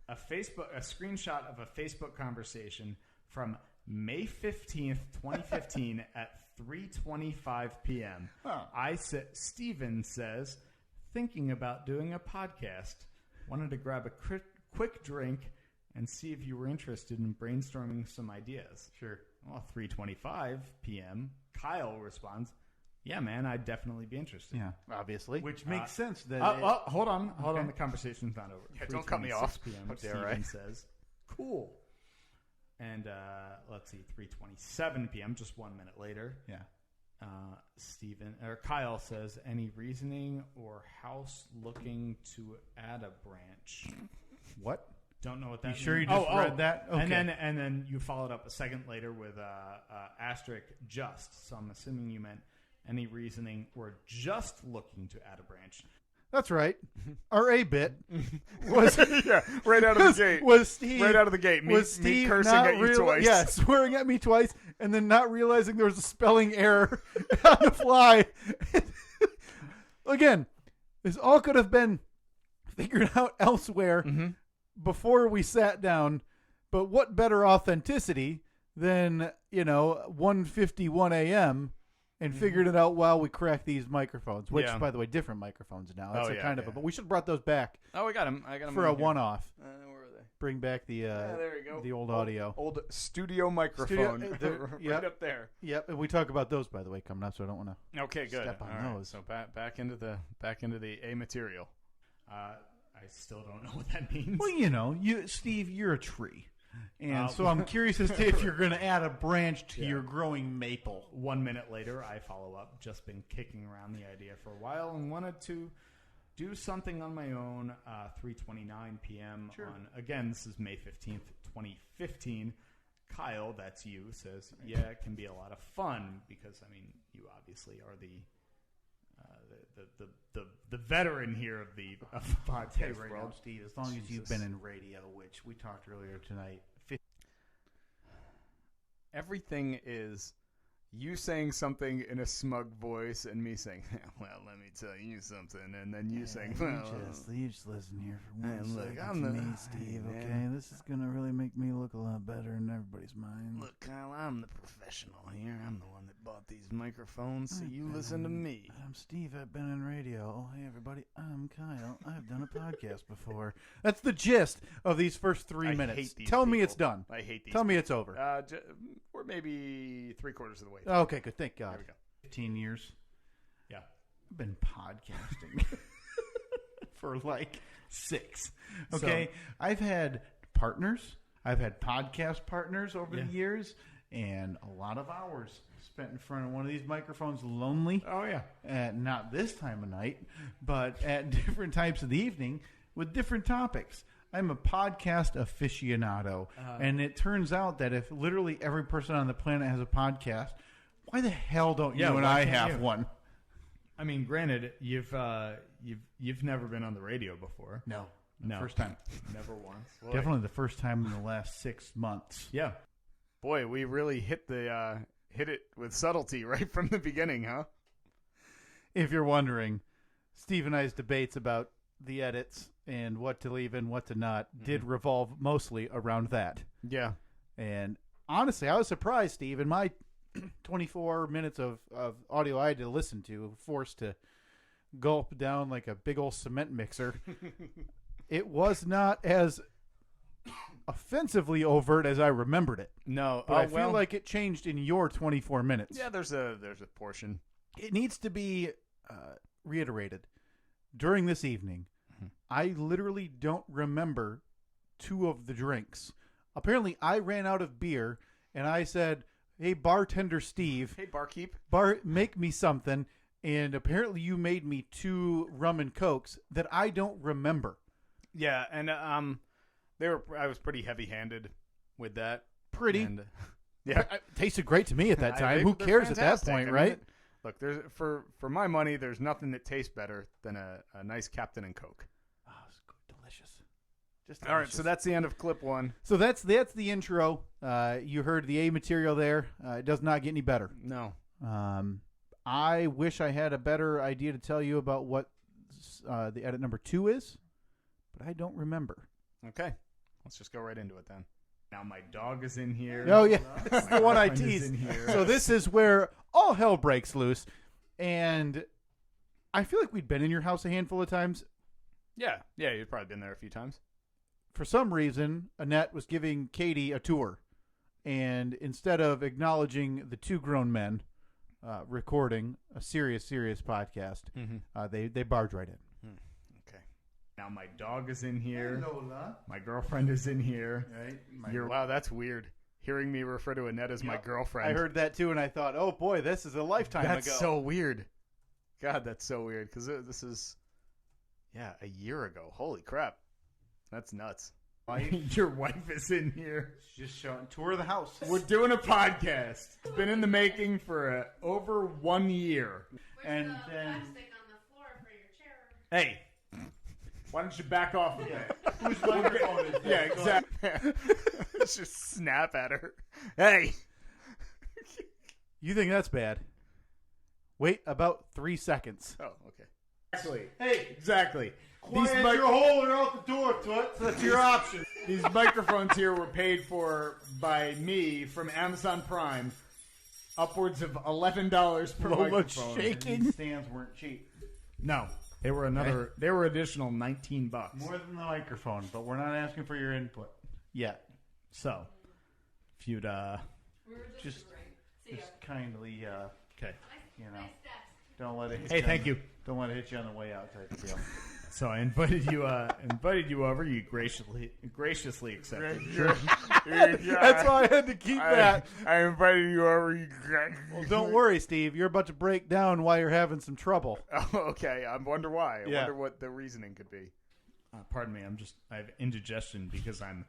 a screenshot of a Facebook conversation from May 15th, 2015 at 3:25 p.m. Steven says, thinking about doing a podcast. Wanted to grab a quick drink and see if you were interested in brainstorming some ideas. Sure. Well, 3:25 p.m. Kyle responds, "Yeah, man, I'd definitely be interested." Yeah, obviously, which makes sense. That hold on, the conversation's not over. Yeah, don't cut me off. PM, Steven says, "Cool." And let's see, 3:27 p.m. Just 1 minute later. Yeah. Kyle says, "Any reasoning or house looking to add a branch?" What? Don't know what that means. You sure you just read that? Okay. And then you followed up a second later with asterisk just. So I'm assuming you meant any reasoning or just looking to add a branch. That's right. Our A bit was right out of the gate. Was Steve right out of the gate? Me cursing at you twice. Yeah, swearing at me twice, and then not realizing there was a spelling error on the fly. Again, this all could have been figured out elsewhere. Mm-hmm. Before we sat down, but what better authenticity than 1:51 a.m. and figured it out while we cracked these microphones, which by the way, different microphones now. That's but we should have brought those back. Oh, we got them. I got them for a one-off. Where are they? Bring back the there we go. The old audio, old studio microphone, right up there. Yep, and we talk about those by the way coming up, so I don't want to. Okay, good. Step on those. So back into the A material. I still don't know what that means. Well, Steve, you're a tree. And so I'm curious as to if you're going to add a branch to your growing maple. 1 minute later, I follow up. Just been kicking around the idea for a while and wanted to do something on my own. 3:29 p.m. on, again, this is May 15th, 2015. Kyle, that's you, says, yeah, it can be a lot of fun because, you obviously are the veteran here of the podcast right world. now, Steve, as long as you've been in radio, which we talked earlier tonight. Everything is you saying something in a smug voice and me saying, well, let me tell you something, and then you saying, well, you just listen here for 1 second. I'm to me, Steve, okay? This is going to really make me look a lot better in everybody's mind. Look, Kyle, I'm the professional here. I'm the one that bought these microphones, so you listen to me. I'm Steve. I've been in radio. Oh, hey, everybody. I'm Kyle. I've done a podcast before. That's the gist of these first 3 minutes. Hate these Tell people. me it's done. I hate these Tell me it's over. We're maybe 3/4 of the way. Okay, good. Thank God. There we go. 15 years. Yeah. I've been podcasting for like 6. Okay. So, I've had partners. I've had podcast partners over the years and a lot of hours spent in front of one of these microphones lonely. Oh, yeah. Not this time of night, but at different types of the evening with different topics. I'm a podcast aficionado, and it turns out that if literally every person on the planet has a podcast, why the hell don't you and I have one? I mean, granted, you've never been on the radio before. No. First time. Never once. Boy. Definitely the first time in the last 6 months. Yeah. Boy, we really hit it with subtlety right from the beginning, huh? If you're wondering, Steve and I's debates about the edits and what to leave and what to not did revolve mostly around that. Yeah. And honestly, I was surprised, Steve, in my 24 minutes of audio I had to listen to, forced to gulp down like a big old cement mixer. It was not as offensively overt as I remembered it. No. But I feel like it changed in your 24 minutes. Yeah, there's a portion. It needs to be reiterated. During this evening, I literally don't remember 2 of the drinks. Apparently, I ran out of beer, and I said, "Hey, bartender Steve. Hey, barkeep. Make me something." And apparently you made me 2 rum and cokes that I don't remember. Yeah, and I was pretty heavy-handed with that. And, yeah. It tasted great to me at that time. Who cares at that point, right? Look, there's for my money, there's nothing that tastes better than a nice Captain and Coke. Oh, it's delicious. Just delicious. All right, so that's the end of clip 1. So that's the intro. You heard the A material there. It does not get any better. No. I wish I had a better idea to tell you about what the edit number 2 is, but I don't remember. Okay. Let's just go right into it then. Now my dog is in here. Oh, yeah. That's the one I teased. So this is where all hell breaks loose. And I feel like we'd been in your house a handful of times. Yeah. Yeah, you've probably been there a few times. For some reason, Annette was giving Katie a tour. And instead of acknowledging the 2 grown men recording a serious podcast, they barge right in. Okay. Now my dog is in here. Lola. My girlfriend is in here. Right. Wow, that's weird. Hearing me refer to Annette as my girlfriend. I heard that too, and I thought, oh boy, this is a lifetime ago. That's so weird. God, that's so weird, because this is, a year ago. Holy crap. That's nuts. Your wife is in here. She's just showing tour of the house. We're doing a podcast. It's been in the making for over 1 year. Where's the plastic on the floor for your chair? Hey, why don't you back off a bit? Whose microphone is this? Yeah, exactly. Let's just snap at her. Hey. You think that's bad? Wait about 3 seconds. Oh, okay. Exactly. Hey, Exactly. quiet your hole or out the door, Toots. That's your option. These microphones here were paid for by me from Amazon Prime. Upwards of $11 per microphone. Shaking. These stands weren't cheap. No, they were They were additional $19. More than the microphone, but we're not asking for your input yet. So, if you'd just kindly, okay, you know, don't let it. Hit Hey, you thank you. Don't let it hit you on the way out, type of deal. So I invited you over. You graciously accepted. That's why I had to keep that. I invited you over. Well, don't worry, Steve. You're about to break down while you're having some trouble. Oh, okay. I wonder why. I Yeah. wonder what the reasoning could be. Pardon me. I have indigestion because I'm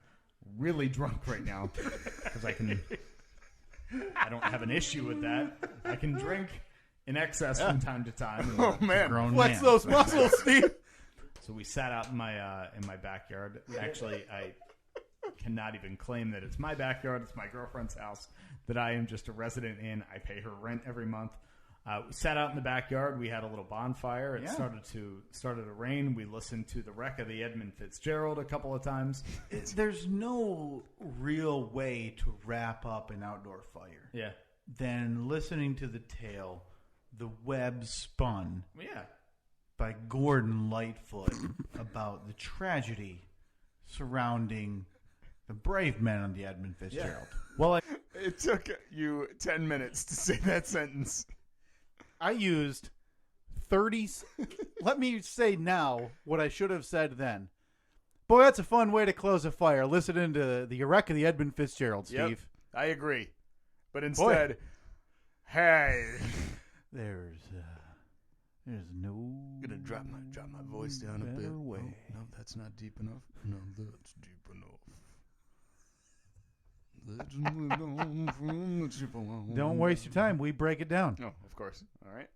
really drunk right now. Because I don't have an issue with that. I can drink in excess from time to time. Oh man, Flex those muscles, Steve. So we sat out in my backyard. Actually, I cannot even claim that it's my backyard. It's my girlfriend's house that I am just a resident in. I pay her rent every month. We sat out in the backyard. We had a little bonfire. It started to rain. We listened to the wreck of the Edmund Fitzgerald a couple of times. There's no real way to wrap up an outdoor fire than listening to the tale, "The Web Spun." Yeah. By Gordon Lightfoot about the tragedy surrounding the brave men on the Edmund Fitzgerald. Well, it took you 10 minutes to say that sentence. I used 30. Let me say now what I should have said then. Boy, that's a fun way to close a fire. Listening to the wreck of the Edmund Fitzgerald, Steve. Yep, I agree. But instead, Hey. There's no Gonna drop my voice down a bit. way. No, that's not deep enough. No, that's deep enough. Don't waste your time. We break it down. No, of course. All right.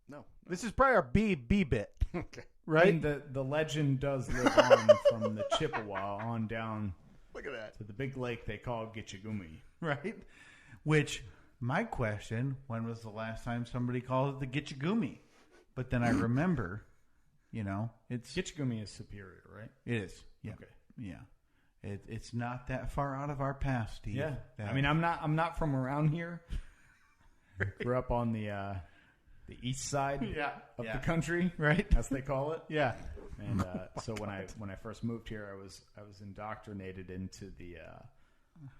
No. This is probably our B bit, Okay. right? I mean, the legend does live on from the Chippewa on down Look at that. to the big lake they call Gitchagumi. Right? Which, my question, when was the last time somebody called it the Gitchagumi? But then I remember, it's... Gitchagumi is Superior, right? It is. Yeah. Okay. Yeah. It's not that far out of our past, Steve. Yeah. I mean, I'm not from around here. Grew up on the east side of the country, Right? as they call it. Yeah. And so when I first moved here, I was indoctrinated into the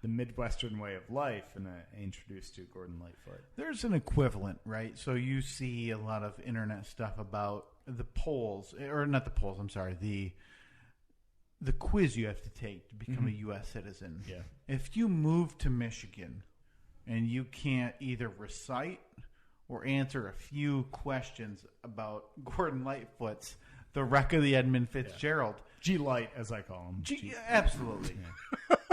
Midwestern way of life, and introduced to Gordon Lightfoot. There's an equivalent, right? So you see a lot of internet stuff about the polls, or not the polls, I'm sorry, the quiz you have to take to become a U.S. citizen. Yeah. If you move to Michigan and you can't either recite or answer a few questions about Gordon Lightfoot's The Wreck of the Edmund Fitzgerald. G Light, as I call him. Absolutely.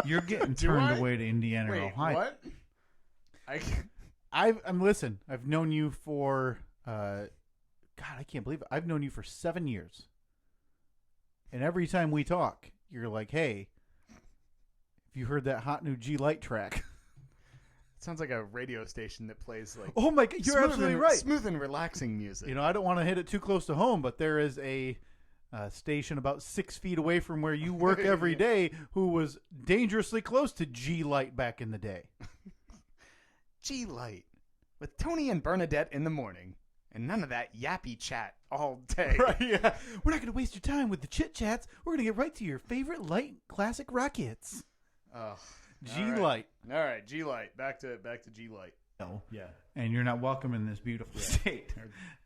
You're getting turned away to Indiana or Ohio. What? Listen, I've known you for, God, I can't believe it. I've known you for 7 years. And every time we talk, you're like, hey, have you heard that hot new G Light track? It sounds like a radio station that plays like... Oh my God, you're absolutely right. Smooth and relaxing music. I don't want to hit it too close to home, but there is a station about 6 feet away from where you work every day who was dangerously close to G Light back in the day. G Light with Tony and Bernadette in the morning. And none of that yappy chat all day. Right, yeah. We're not going to waste your time with the chit-chats. We're going to get right to your favorite light classic rock hits. Oh, G Light. All right, G Light. Back to G Light. No. Yeah. And you're not welcome in this beautiful state.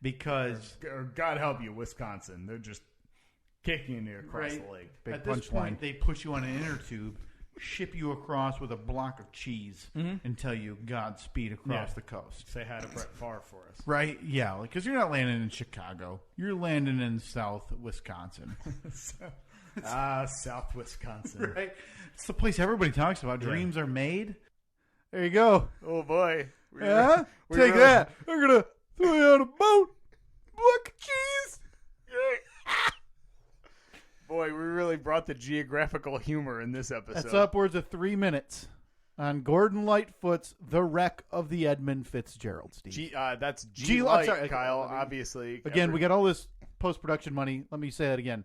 Because... Or God help you, Wisconsin. They're just kicking you across the lake. Big At this point, they push you on an inner tube, ship you across with a block of cheese, and tell you Godspeed across the coast. Say hi to Brett Favre for us. Right? Yeah, because you're not landing in Chicago. You're landing in South Wisconsin. South Wisconsin. Right? It's the place everybody talks about. Dreams are made. There you go. Oh, boy. Take that. We're going to throw you on a boat. Block of cheese. Boy, we really brought the geographical humor in this episode. That's upwards of 3 minutes on Gordon Lightfoot's The Wreck of the Edmund Fitzgerald, Steve. That's G Light, sorry, Kyle, obviously. Again, we got all this post-production money. Let me say that again.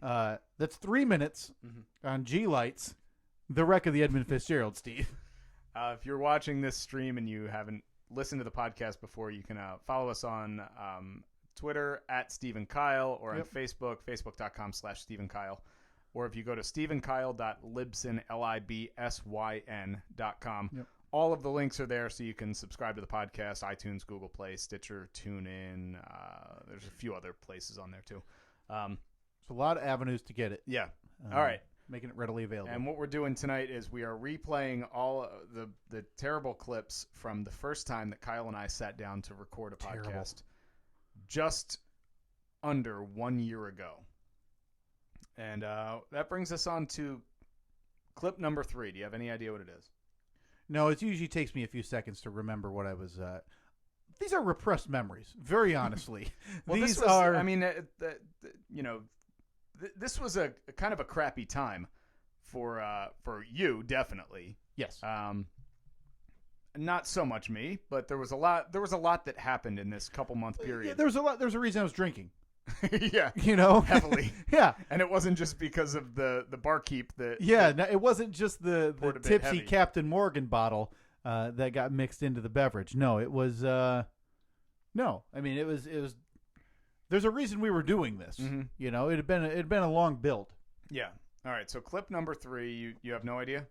That's 3 minutes on G Light's The Wreck of the Edmund Fitzgerald, Steve. If you're watching this stream and you haven't listened to the podcast before, you can follow us on Twitter at Stephen Kyle, or on Facebook, facebook.com/StephenKyle. Or if you go to stephenkyle.libsyn.com, all of the links are there, so you can subscribe to the podcast, iTunes, Google Play, Stitcher, TuneIn. There's a few other places on there, too. It's a lot of avenues to get it. Yeah. All right. Making it readily available. And what we're doing tonight is we are replaying all the terrible clips from the first time that Kyle and I sat down to record a podcast just under 1 year ago. And that brings us on to clip number 3. Do you have any idea what it is? No, it usually takes me a few seconds to remember what I was... these are repressed memories, very honestly. Well, these are... I mean, this was a kind of a crappy time for you, definitely. Yes. Not so much me, but there was a lot that happened in this couple month period. Yeah, there's a reason I was drinking. Yeah. Heavily. Yeah. And it wasn't just because of the barkeep that... Yeah, no, it wasn't just the tipsy heavy. Captain Morgan bottle that got mixed into the beverage. No, it was... no, I mean, it was... There's a reason we were doing this. Mm-hmm. It had been a long build. Yeah. All right, so clip number 3, you have no idea?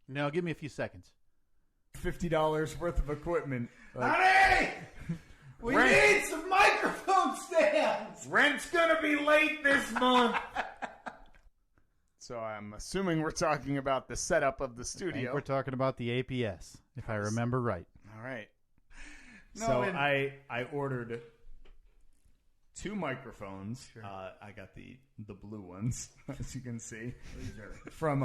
No, give me a few seconds. $50 worth of equipment. Honey! We need some microphone stands! Rent's gonna be late this month. So I'm assuming we're talking about the setup of the studio. We're talking about the APS, if I remember right. All right. I ordered 2 microphones. Sure. I got the blue ones, as you can see, from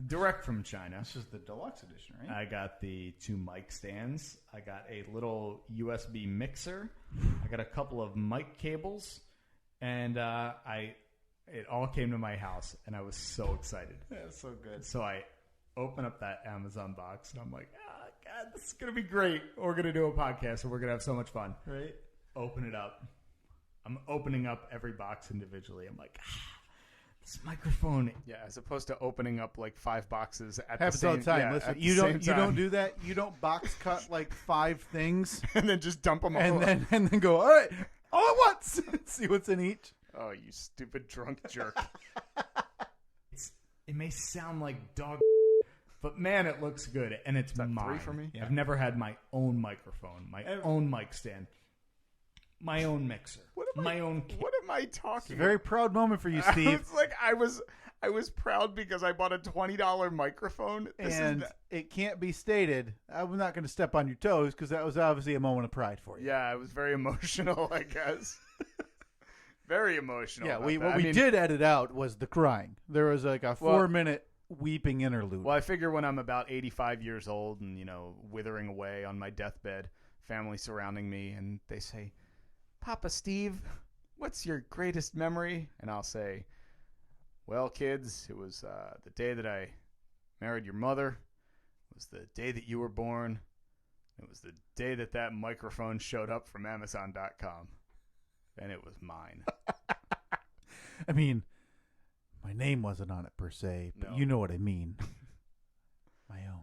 direct from China. This is the deluxe edition, right? I got the 2 mic stands. I got a little USB mixer. I got a couple of mic cables, and it all came to my house, and I was so excited. That's so good. So I open up that Amazon box, and I'm like, oh, God, this is going to be great. We're going to do a podcast, and we're going to have so much fun. Right? Open it up. I'm opening up every box individually. I'm like, this microphone. Yeah, as opposed to opening up like 5 boxes at Happens the same all the time. Yeah, Listen, at the you same time. don't do that. You don't box cut like 5 things and then just dump them all. and then go, all right, all at once. See what's in each. Oh, you stupid drunk jerk. It may sound like dog, but man, it looks good, and it's mine. 3 for me? Yeah. I've never had my own microphone, my own mic stand, my own mixer, my own. What am I talking? It's a very proud moment for you, Steve. It's like I was proud because I bought a $20 microphone, it can't be stated. I'm not going to step on your toes because that was obviously a moment of pride for you. Yeah, I was very emotional, I guess. Very emotional. Yeah, what we did edit out was the crying. There was like a 4-minute weeping interlude. Well, I figure when I'm about 85 years old and, withering away on my deathbed, family surrounding me, and they say, Papa Steve, what's your greatest memory? And I'll say, well, kids, it was the day that I married your mother. It was the day that you were born. It was the day that microphone showed up from Amazon.com. And it was mine. I mean, my name wasn't on it per se, but you know what I mean. My own.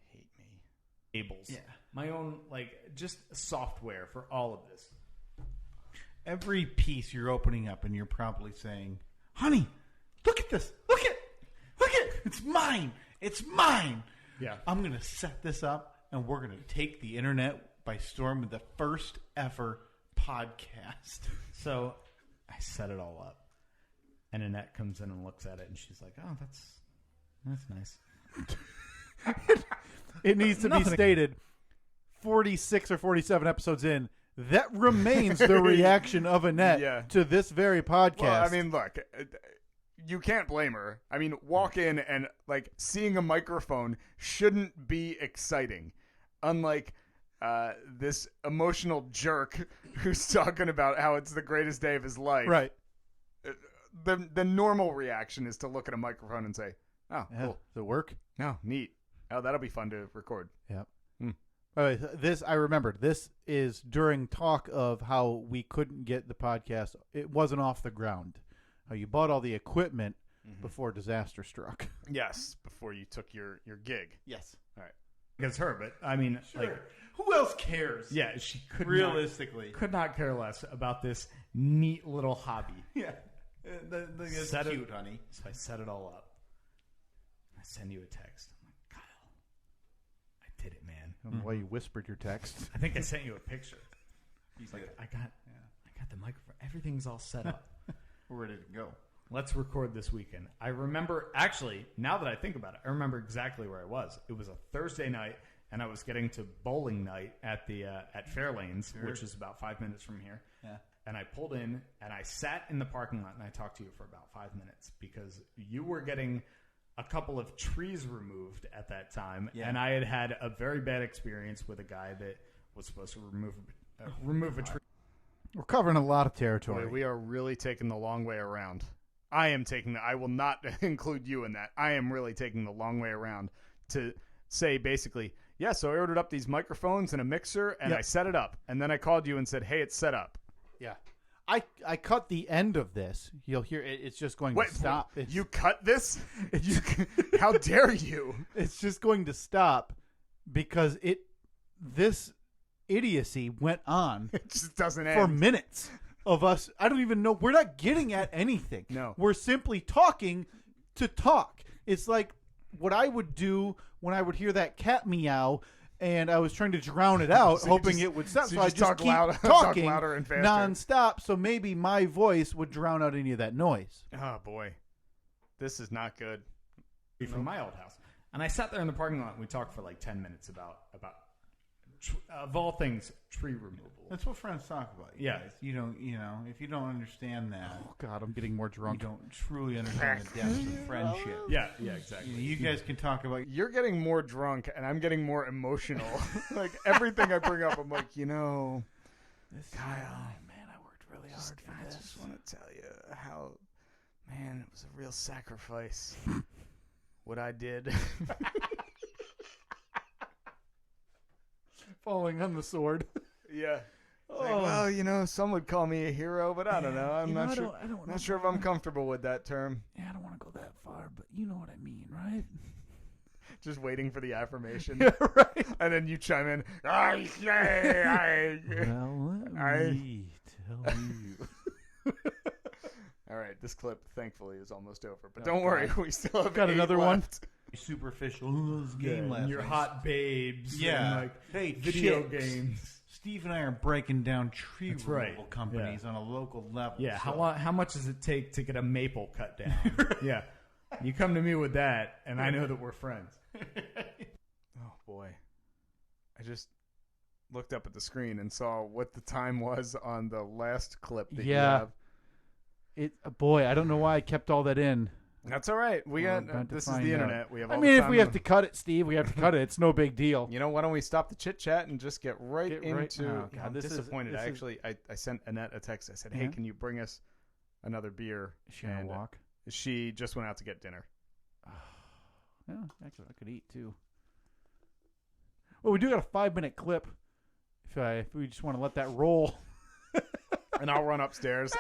Hate me. Cables. Yeah. My own, just software for all of this. Every piece you're opening up and you're probably saying, honey, look at this. Look at it. It's mine. It's mine. Yeah. I'm going to set this up and we're going to take the internet by storm with the first ever podcast. So I set it all up, and Annette comes in and looks at it, and she's like, "Oh, that's nice." It needs to be stated, 46 or 47 episodes in, that remains the reaction of Annette to this very podcast. Well, I mean, look, you can't blame her. I mean, walk in and seeing a microphone shouldn't be exciting, unlike this emotional jerk who's talking about how it's the greatest day of his life. Right. The normal reaction is to look at a microphone and say, "Oh, cool. Does it work? No, neat. Oh, that'll be fun to record." Yep. This I remembered. This is during talk of how we couldn't get the podcast. It wasn't off the ground. How you bought all the equipment before disaster struck. Yes, before you took your gig. Yes. All right. It's her, but I mean, who else cares? Yeah, she could realistically could not care less about this neat little hobby. Yeah, it's cute, honey. So I set it all up. I send you a text. I'm like, Kyle, I did it, man. I don't know why you whispered your text. I think I sent you a picture. He's like, I got the microphone. Everything's all set up. We're ready to go. Let's record this weekend. I remember, actually, now that I think about it, I remember exactly where I was. It was a Thursday night, and I was getting to bowling night at the at Fairlanes, which is about 5 minutes from here. Yeah. And I pulled in, and I sat in the parking lot, and I talked to you for about 5 minutes because you were getting a couple of trees removed at that time, and I had a very bad experience with a guy that was supposed to remove a tree. We're covering a lot of territory. Boy, we are really taking the long way around. I will not include you in that. I am really taking the long way around to say basically, so I ordered up these microphones and a mixer and I set it up. And then I called you and said, hey, it's set up. Yeah. I cut the end of this. You'll hear it's just going to stop. You cut this? How dare you? It's just going to stop because this idiocy went on. It just doesn't for end. minutes of us. I don't even know. We're not getting at anything. No. We're simply talking to talk. It's like what I would do when I would hear that cat meow and I was trying to drown it out, hoping it would stop. So I just keep talking louder and faster. nonstop, so maybe my voice would drown out any of that noise. Oh, boy. This is not good. From my old house. And I sat there in the parking lot and we talked for like 10 minutes about of all things, tree removal. That's what friends talk about. Yeah. Guys. You don't, if you don't understand that, Oh God, I'm getting more drunk. you don't truly understand the depths of friendship. Yeah, exactly. You guys can talk about. You're getting more drunk, and I'm getting more emotional. Like everything I bring up, I'm like, Kyle, Man, I worked really hard for I this. just want to tell you how, man, it was a real sacrifice. What I did. Falling on the sword. Yeah. Like, well, some would call me a hero, but I don't know. I'm not sure. I don't Not sure if I'm comfortable with that term. Yeah, I don't want to go that far, but you know what I mean, right? Just waiting for the affirmation. Yeah, right. And then you chime in, I say, Well, let me tell you. All right, this clip, thankfully, is almost over. But don't worry, we still have Got 8 another left. Superficial game last And your night. hot babes. Yeah. And Hey, video chicks. games. Steve and I are breaking down tree That's removal right. companies on a local level. Yeah. so- How much does it take to get a maple cut down? Yeah. You come to me with that, and I know that we're friends. Oh, boy. I just looked up at the screen and saw what the time was on the last clip that you Yeah. have. Boy, I don't know why I kept all that in. That's all right. We We're got about to this is find the out. internet. We have. I All mean, the if time we in have the- to cut it, Steve, we have to cut it. It's no big deal. You know, why don't we stop the chit chat and just get right Get into? right- oh, God, I'm this is- disappointed. this I is- actually, I sent Annette a text. I said, "Hey, Yeah? can you bring us another beer?" Is she on a And, walk? She just went out to get dinner. Yeah, actually, I could eat too. Well, we do got a 5-minute clip. If we just want to let that roll. And I'll run upstairs.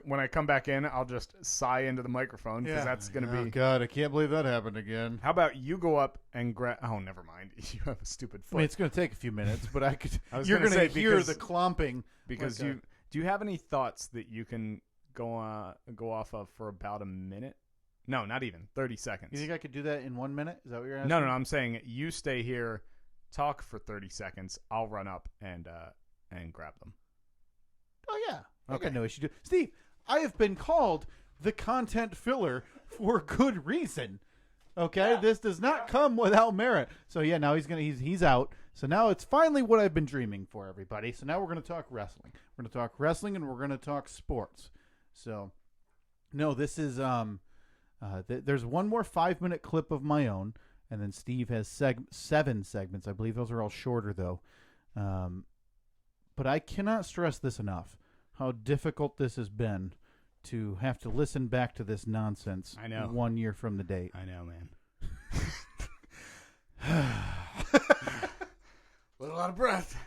When I come back in, I'll just sigh into the microphone because that's going to be. God, I can't believe that happened again. How about you go up and grab? Oh, never mind. You have a stupid I foot. mean, it's going to take a few minutes, but I could. I was You're gonna going to say, hear because- the clomping. because like do you have any thoughts that you can go off of for about a minute? No, not even 30 seconds. You think I could do that in 1 minute? Is that what you're asking? No. I'm saying you stay here, talk for 30 seconds. I'll run up and grab them. Oh yeah. I Okay. got no issue. Steve, I have been called the content filler for good reason. Okay, this does not come without merit. So yeah, now he's out. So now it's finally what I've been dreaming for, everybody. So now we're going to talk wrestling. We're going to talk wrestling and we're going to talk sports. So no, this is there's one more 5-minute clip of my own, and then Steve has 7 segments. I believe those are all shorter though. But I cannot stress this enough. How difficult this has been to have to listen back to this nonsense. I know. 1 year from the date. I know, man. With a lot of breath.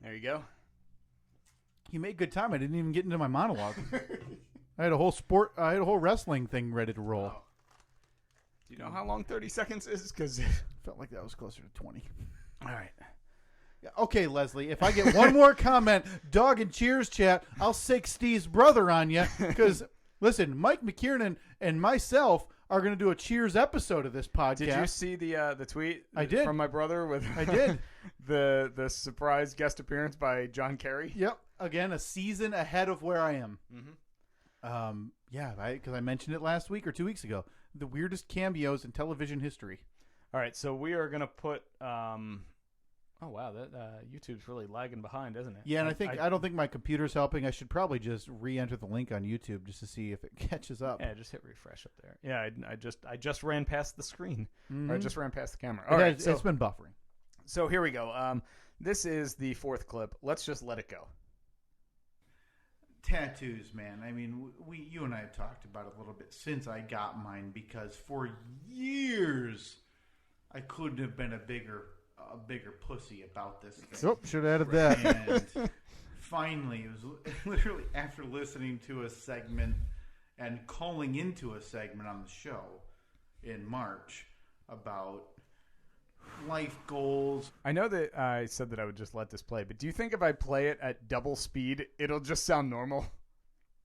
There you go. You made good time. I didn't even get into my monologue. I had a whole wrestling thing ready to roll. Oh. Do you know how long 30 seconds is? Because Felt like that was closer to 20. all right. Yeah, okay, Leslie, if I get one more comment, dog and cheers chat, I'll sick Steve's brother on you. Because, listen, Mike McKiernan and myself are going to do a cheers episode of this podcast. Did you see the tweet? I did. From my brother with I did. the surprise guest appearance by John Kerry. Yep. Again, a season ahead of where I am. Mm-hmm. Yeah, because I mentioned it last week or 2 weeks ago. The weirdest cameos in television history. All right, so we are gonna put. Oh wow, that YouTube's really lagging behind, isn't it? Yeah, and I don't think my computer's helping. I should probably just re-enter the link on YouTube just to see if it catches up. Yeah, just hit refresh up there. Yeah, I just ran past the screen. Mhm. Or I just ran past the camera. It All right, has- so it's been buffering. so here we go. This is the 4th clip. Let's just let it go. Tattoos, man. I mean, you and I have talked about it a little bit since I got mine because for years I couldn't have been a bigger pussy about this thing. Oh, should have added that. And finally, it was literally after listening to a segment and calling into a segment on the show in March about life goals. I know that I said that I would just let this play, but do you think if I play it at double speed, it'll just sound normal?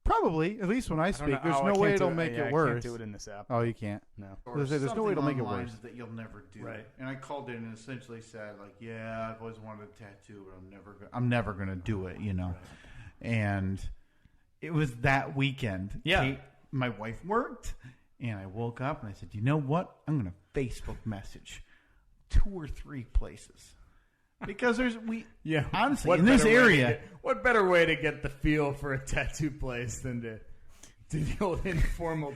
Probably, at least when I I don't speak. know. There's Oh, I no can't way do it'll it. make Yeah, it I worse. can't do it in this app. Oh, you can't. No. There's no way to make it worse. That you'll never do. Right. And I called in and essentially said, like, yeah, I've always wanted a tattoo, but I'm never gonna do it, you know. Right. And it was that weekend. Yeah. My wife worked, and I woke up and I said, you know what? I'm gonna Facebook message 2 or 3 places. Because Yeah. honestly, What in this better way to area, get- what better way to get the feel for a tattoo place than to do the old informal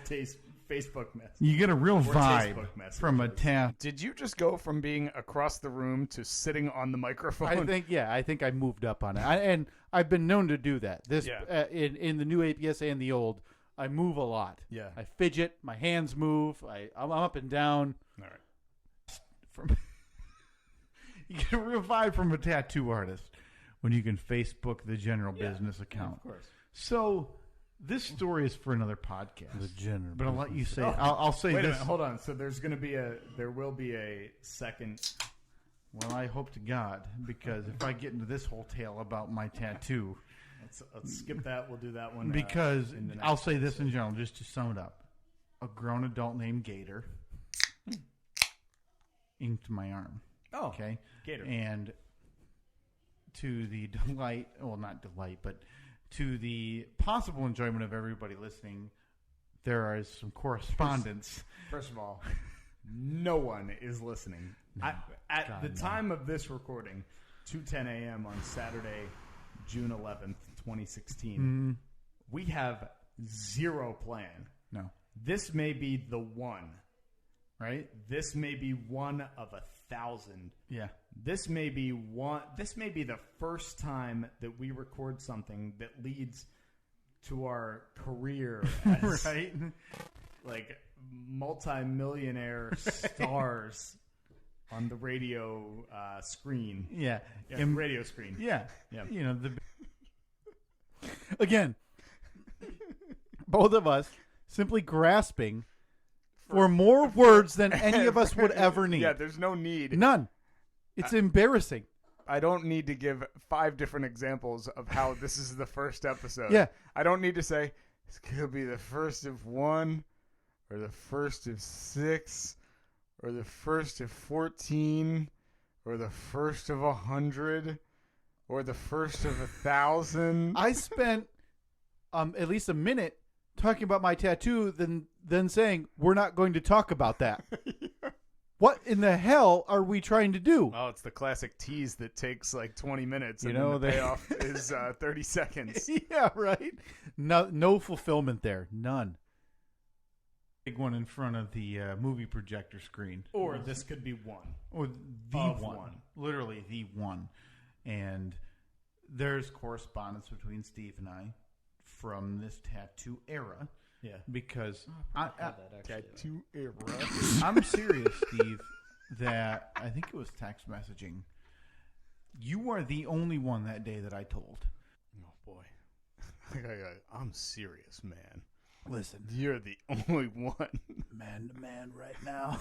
Facebook message? you get a real vibe Facebook messages. from a tattoo. Did you just go from being across the room to sitting on the microphone? I think I moved up on it, and I've been known to do that. This Yeah. in the new APS and the old, I move a lot. Yeah. I fidget, my hands move, I'm up and down. All right. From you get a real vibe from a tattoo artist when you can Facebook the general business account. Of course. So this story is for another podcast. The general. But I'll let you say. I'll say Wait a this. minute, hold on. So there will be a second. Well, I hope to God, because if I get into this whole tale about my tattoo, Let's skip that. We'll do that one. because in the next I'll say this episode. in general, just to sum it up: a grown adult named Gator inked my arm. Oh, Okay, Gator. and to the delight, well, not delight, but to the possible enjoyment of everybody listening, there is some correspondence. First of all, no one is listening. At God, the no. time of this recording, 2:10 a.m. on Saturday, June 11th, 2016, we have zero plan. No, This may be the one. right? This may be one of 1,000. Yeah. This may be one. This may be the first time that we record something that leads to our career as Right? like multi-millionaire stars on the radio screen. Yeah. Yeah, And- radio screen. Yeah. Yeah. You know, again, both of us simply grasping for more words than any of us would ever need. Yeah, there's no need. None. It's embarrassing. I don't need to give 5 different examples of how this is the first episode. Yeah. I don't need to say it's gonna be the first of 1, or the first of 6, or the first of 14, or the first of 100, or the first of 1,000. I spent at least a minute talking about my tattoo, then saying we're not going to talk about that. What in the hell are we trying to do? Oh, it's the classic tease that takes like 20 minutes, You and know, then the they- payoff is 30 seconds. Yeah, right. No fulfillment there. None. Big one in front of the movie projector screen. Or this could be one. Or the Of one. one. Literally the one. And there's correspondence between Steve and I from this tattoo era. Yeah. Because Tattoo era. I'm serious, Steve, that I think it was text messaging. You are the only one that day that I told. Oh boy, I'm serious, man. Listen, You're the only one. man to man right now.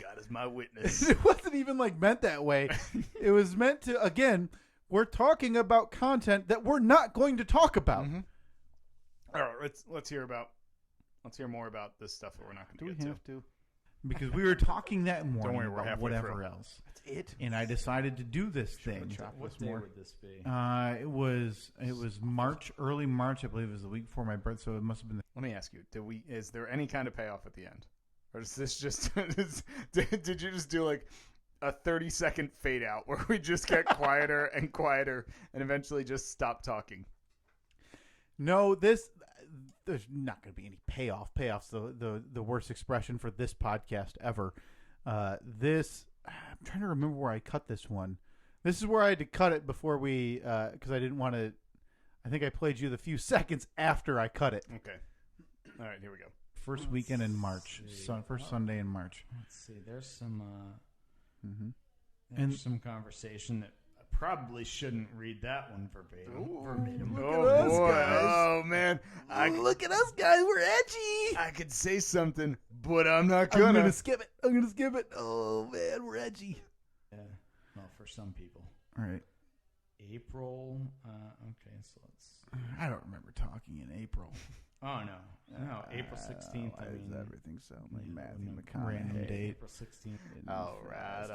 God is my witness. It wasn't even like meant that way. It was meant to, again, we're talking about content that we're not going to talk about. Mhm. All right, let's hear more about this stuff that we're not Do going we to get have to? Because we were talking that morning worry, we're about halfway whatever through. else. That's it. And I decided to do this thing. What day would this be? It was March, early March, I believe it was the week before my birthday, so it must have been. Let me ask you: is there any kind of payoff at the end, or is this just? Did you just do like a 30-second fade out where we just get quieter and quieter and eventually just stop talking? No, there's not going to be any payoff. Payoff's the worst expression for this podcast ever. I'm trying to remember where I cut this one. This is where I had to cut it before we, because I didn't want to. I think I played you the few seconds after I cut it. Okay. All right, here we go. First weekend in March, first Sunday in March. Let's see. There's some Mm-hmm. there's some conversation that I probably shouldn't read that one verbatim. Oh us, boy! guys. Oh man! Look at us, guys. We're edgy. I could say something, but I'm not I'm gonna. gonna skip it. Oh man, we're edgy. Yeah. Well, for some people. All right. April. Okay, so let's. I don't remember talking in April. Oh, no. No, April 16th. Why does everything sound like Matthew Random McConaughey? date. April 16th. All right.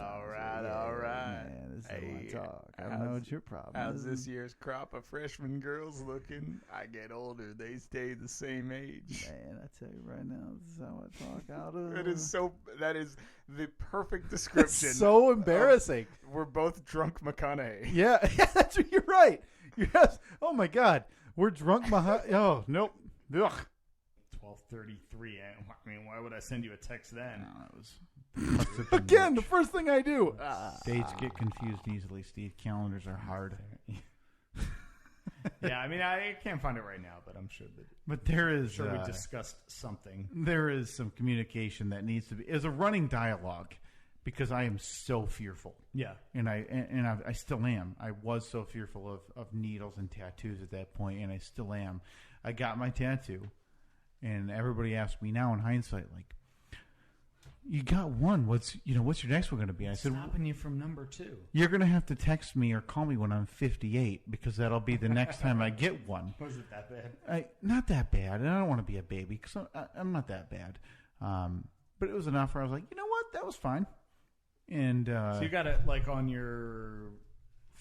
Man, this is how I talk. I don't know what your problem How's is. this year's crop of freshman girls looking? I get older, they stay the same age. Man, I tell you right now, this is how I talk. Out of That is the perfect description. It's so embarrassing. We're both drunk McConaughey. Yeah, that's what you're right. Yes. Oh my God, we're drunk. Oh nope. Ugh. 12:33. I mean, why would I send you a text then? Again, the first thing I do. Dates get confused easily, Steve. Calendars are hard. Yeah, I mean, I can't find it right now, but I'm sure that. But there is. Sure, we discussed something. There is some communication that needs to be. It's a running dialogue because I am so fearful. Yeah, and I still am. I was so fearful of needles and tattoos at that point, and I still am. I got my tattoo, and everybody asks me now in hindsight, like, "You got one. What's your next one going to be?" I said, stopping you from number 2. "You're going to have to text me or call me when I'm 58 because that'll be the next time I get one." Was it that bad? Not that bad, and I don't want to be a baby because I'm not that bad. But it was enough where I was like, you know what, that was fine. And so you got it like on your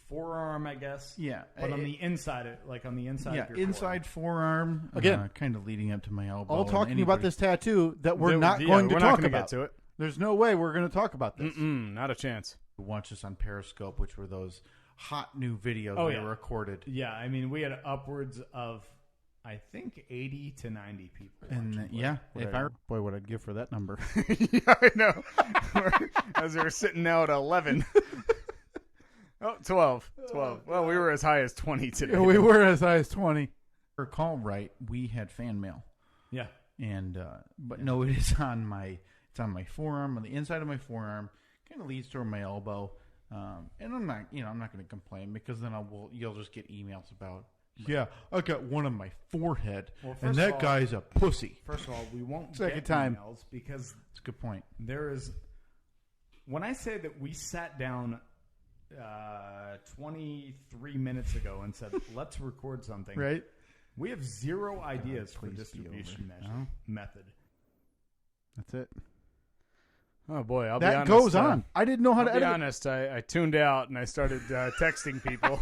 forearm, I guess. Yeah, but on the inside, on the inside. Yeah, of your inside forearm. Again, kind of leading up to my elbow. All talking about this tattoo that we're not we're going to not talk gonna about. Get to it. There's no way we're going to talk about this. Not a chance. Watch us on Periscope, which were those hot new videos that were recorded. Yeah, I mean, we had upwards of, I think, 80 to 90 people. And Boy, what I'd give for that number. Yeah, I know. As we were sitting now at 11. Oh, 12. Well, we were as high as 20 today. Yeah, we were as high as 20. If I recall right, we had fan mail. Yeah. And but no, it is on my forearm, on the inside of my forearm, kind of leads toward my elbow. And I'm not going to complain because then you'll just get emails about, yeah, I got one on my forehead, and that guy's a pussy. First of all, we won't Second get time. emails because That's a good point. there is. When I say that we sat down 23 minutes ago and said, let's record something, Right? we have zero ideas for please be distribution over. method. That's it. Oh, boy, I'll be That honest. goes on. I didn't know how to I'll be edit. honest. I tuned out and I started texting people.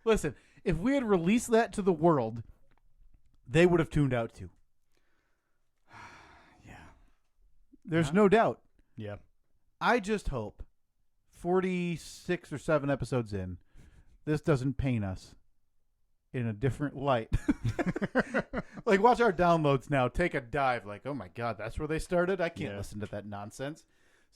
Listen, if we had released that to the world, they would have tuned out too. Yeah. There's no doubt. Yeah. I just hope 46 or 7 episodes in, this doesn't paint us in a different light. Like, watch our downloads now take a dive. Like, oh my God, that's where they started? I can't listen to that nonsense.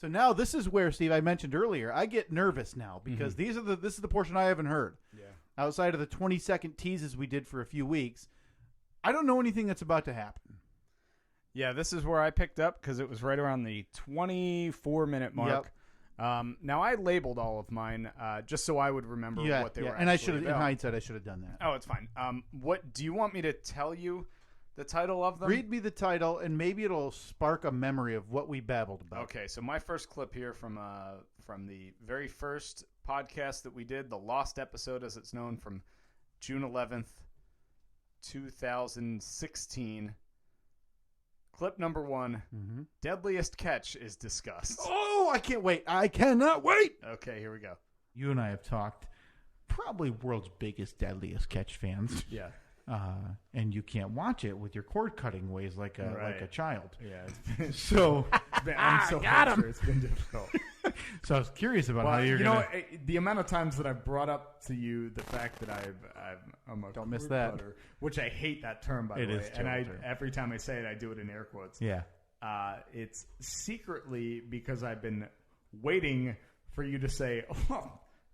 So now this is where, Steve, I mentioned earlier, I get nervous now because this is the portion I haven't heard. Yeah. Outside of the 20-second teases we did for a few weeks, I don't know anything that's about to happen. Yeah, this is where I picked up because it was right around the 24-minute mark. Yep. Now, I labeled all of mine just so I would remember what they were and I actually should have, in about. hindsight, I should have done that. Oh, it's fine. What do you want me to tell you the title of them? Read me the title, and maybe it'll spark a memory of what we babbled about. Okay, so my first clip here from the very first podcast that we did, the Lost episode, as it's known, from June 11th, 2016. Clip number 1, Deadliest Catch is discussed. Oh, I can't wait. I cannot wait. Okay, here we go. You and I have talked, probably world's biggest, deadliest catch fans. Yeah. And you can't watch it with your cord cutting ways like a child. Yeah. So I'm so sure it's been difficult. So I was curious about how Well, you're you going know, the amount of times that I've brought up to you the fact that I'm a Don't miss cord that. cutter, which I hate that term, by It the way. is a And terrible term. every time I say it, I do it in air quotes. Yeah. It's secretly because I've been waiting for you to say, oh,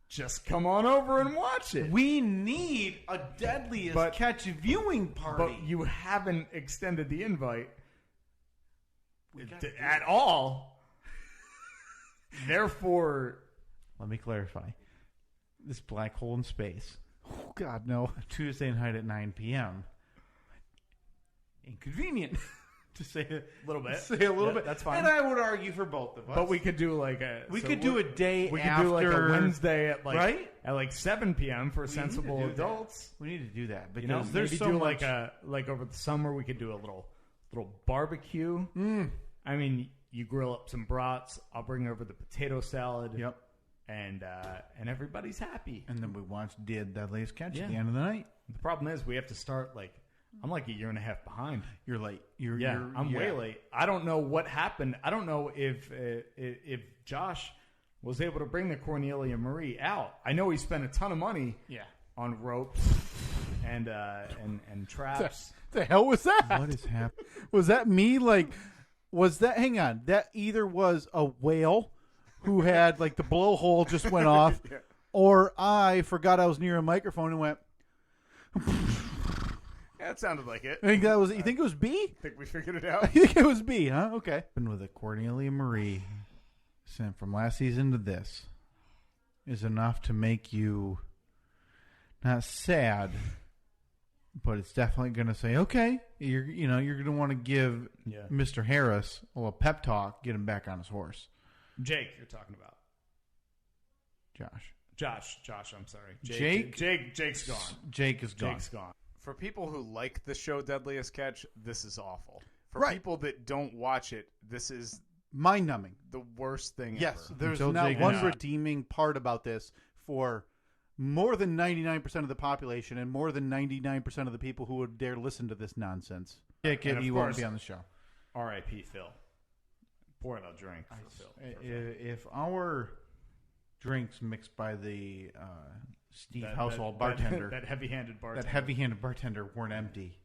just come on over and watch it. We need a deadliest catch viewing party. But you haven't extended the invite at all. Therefore, Let me clarify. This black hole in space, Oh, God, no. Tuesday night at 9 p.m. Inconvenient. to say a little bit. Say a little bit. That's fine. And I would argue for both of us. But we could do like a. We could do a day We after. could do like a Wednesday at like right? at like 7 p.m. for We need sensible to do adults. that. We need to do that because You know, there's maybe so do much. like over the summer we could do a little barbecue. I mean, you grill up some brats. I'll bring over the potato salad. Yep. And everybody's happy. And then we watch Deadliest Catch Yeah. at the end of the night. The problem is we have to start like I'm like a year and a half behind. You're late. I'm way late. I don't know what happened. I don't know if Josh was able to bring the Cornelia Marie out. I know he spent a ton of money on ropes and traps. The hell was that? What is happening? Was that me? Like, was that? Hang on. That either was a whale who had like the blowhole just went off, or I forgot I was near a microphone and went. Yeah, it sounded like it. I think that was. You think it was B? I think we figured it out. I think it was B, huh? Okay. Been with a Cornelia Marie sent from last season to this is enough to make you not sad, but it's definitely going to say, okay, you're going to want to give Mr. Harris a little pep talk, get him back on his horse. Jake, you're talking about. Josh, I'm sorry. Jake's gone. Jake is gone. Jake's gone. For people who like the show Deadliest Catch, this is awful. For Right. people that don't watch it, this is Mind-numbing. the worst thing Yes, ever. there's Until not Jake one is- redeeming part about this for more than 99% of the population and more than 99% of the people who would dare listen to this nonsense. Jake, And of he won't course- be on the show. R.I.P. Phil. Pour out a drink for Phil. If our drinks mixed by the Steve Household bartender, That heavy-handed bartender. that heavy-handed bartender weren't empty,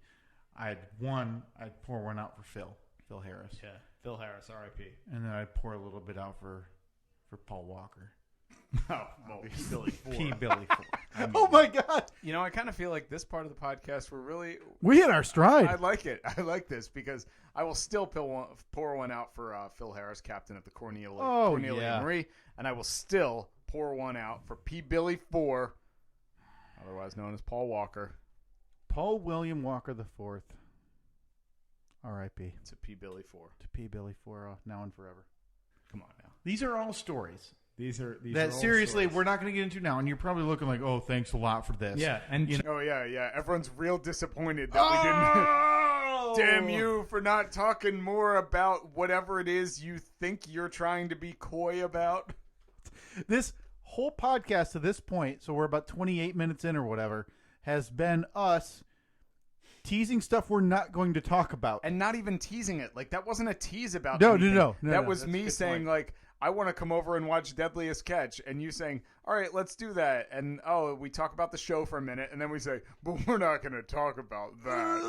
I'd pour one out for Phil Harris, Yeah, Phil Harris, R.I.P. and then I'd pour a little bit out for Paul Walker. Oh, well, Billy Ford. P. Billy Ford. Oh my God, You know, I kind of feel like this part of the podcast, we hit our stride. I like it. I like this because I will still pour one out for Phil Harris, captain of the Cornelia Marie, and I will still pour one out for P. Billy Ford, otherwise known as Paul Walker. Paul William Walker IV. R.I.P. To P. Billy Ford. To P. Billy Ford, now and forever. Come on now. These are all stories These are that all seriously stories. we're not going to get into now, and you're probably looking like, oh, thanks a lot for this. Yeah, and Oh, yeah. Everyone's real disappointed that we didn't. Damn you for not talking more about whatever it is you think you're trying to be coy about. This whole podcast to this point, so we're about 28 minutes in or whatever, has been us teasing stuff we're not going to talk about. And not even teasing it. Like, that wasn't a tease about No, anything. no. That was That's a me good saying, point. like, I want to come over and watch Deadliest Catch. And you saying, all right, let's do that. And, we talk about the show for a minute. And then we say, but we're not going to talk about that.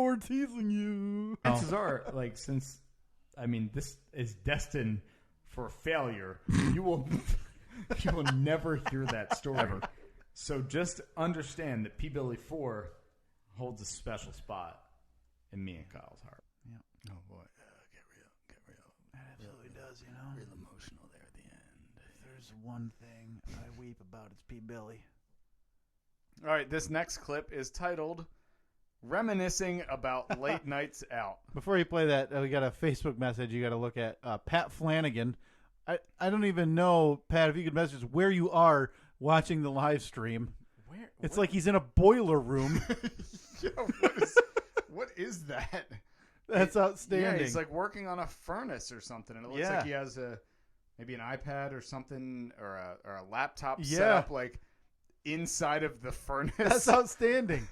We're teasing you. chances are, like, since, I mean, this is destined for failure, you will never hear that story. Ever. So just understand that P. Billy Ford holds a special spot in me and Kyle's heart. Oh, boy. Get real. It absolutely does, you know. Real emotional there at the end. If there's one thing I weep about, it's P. Billy. All right, this next clip is titled Reminiscing About Late Nights Out. Before you play that, we got a Facebook message you got to look at. Pat Flanagan. I don't even know, Pat, if you could message where you are watching the live stream. Where? It's like he's in a boiler room. Yo, what is that? That's outstanding. Yeah, he's like working on a furnace or something, and it looks Yeah. like he has maybe an iPad or something or a laptop set Yeah. up like inside of the furnace. That's outstanding.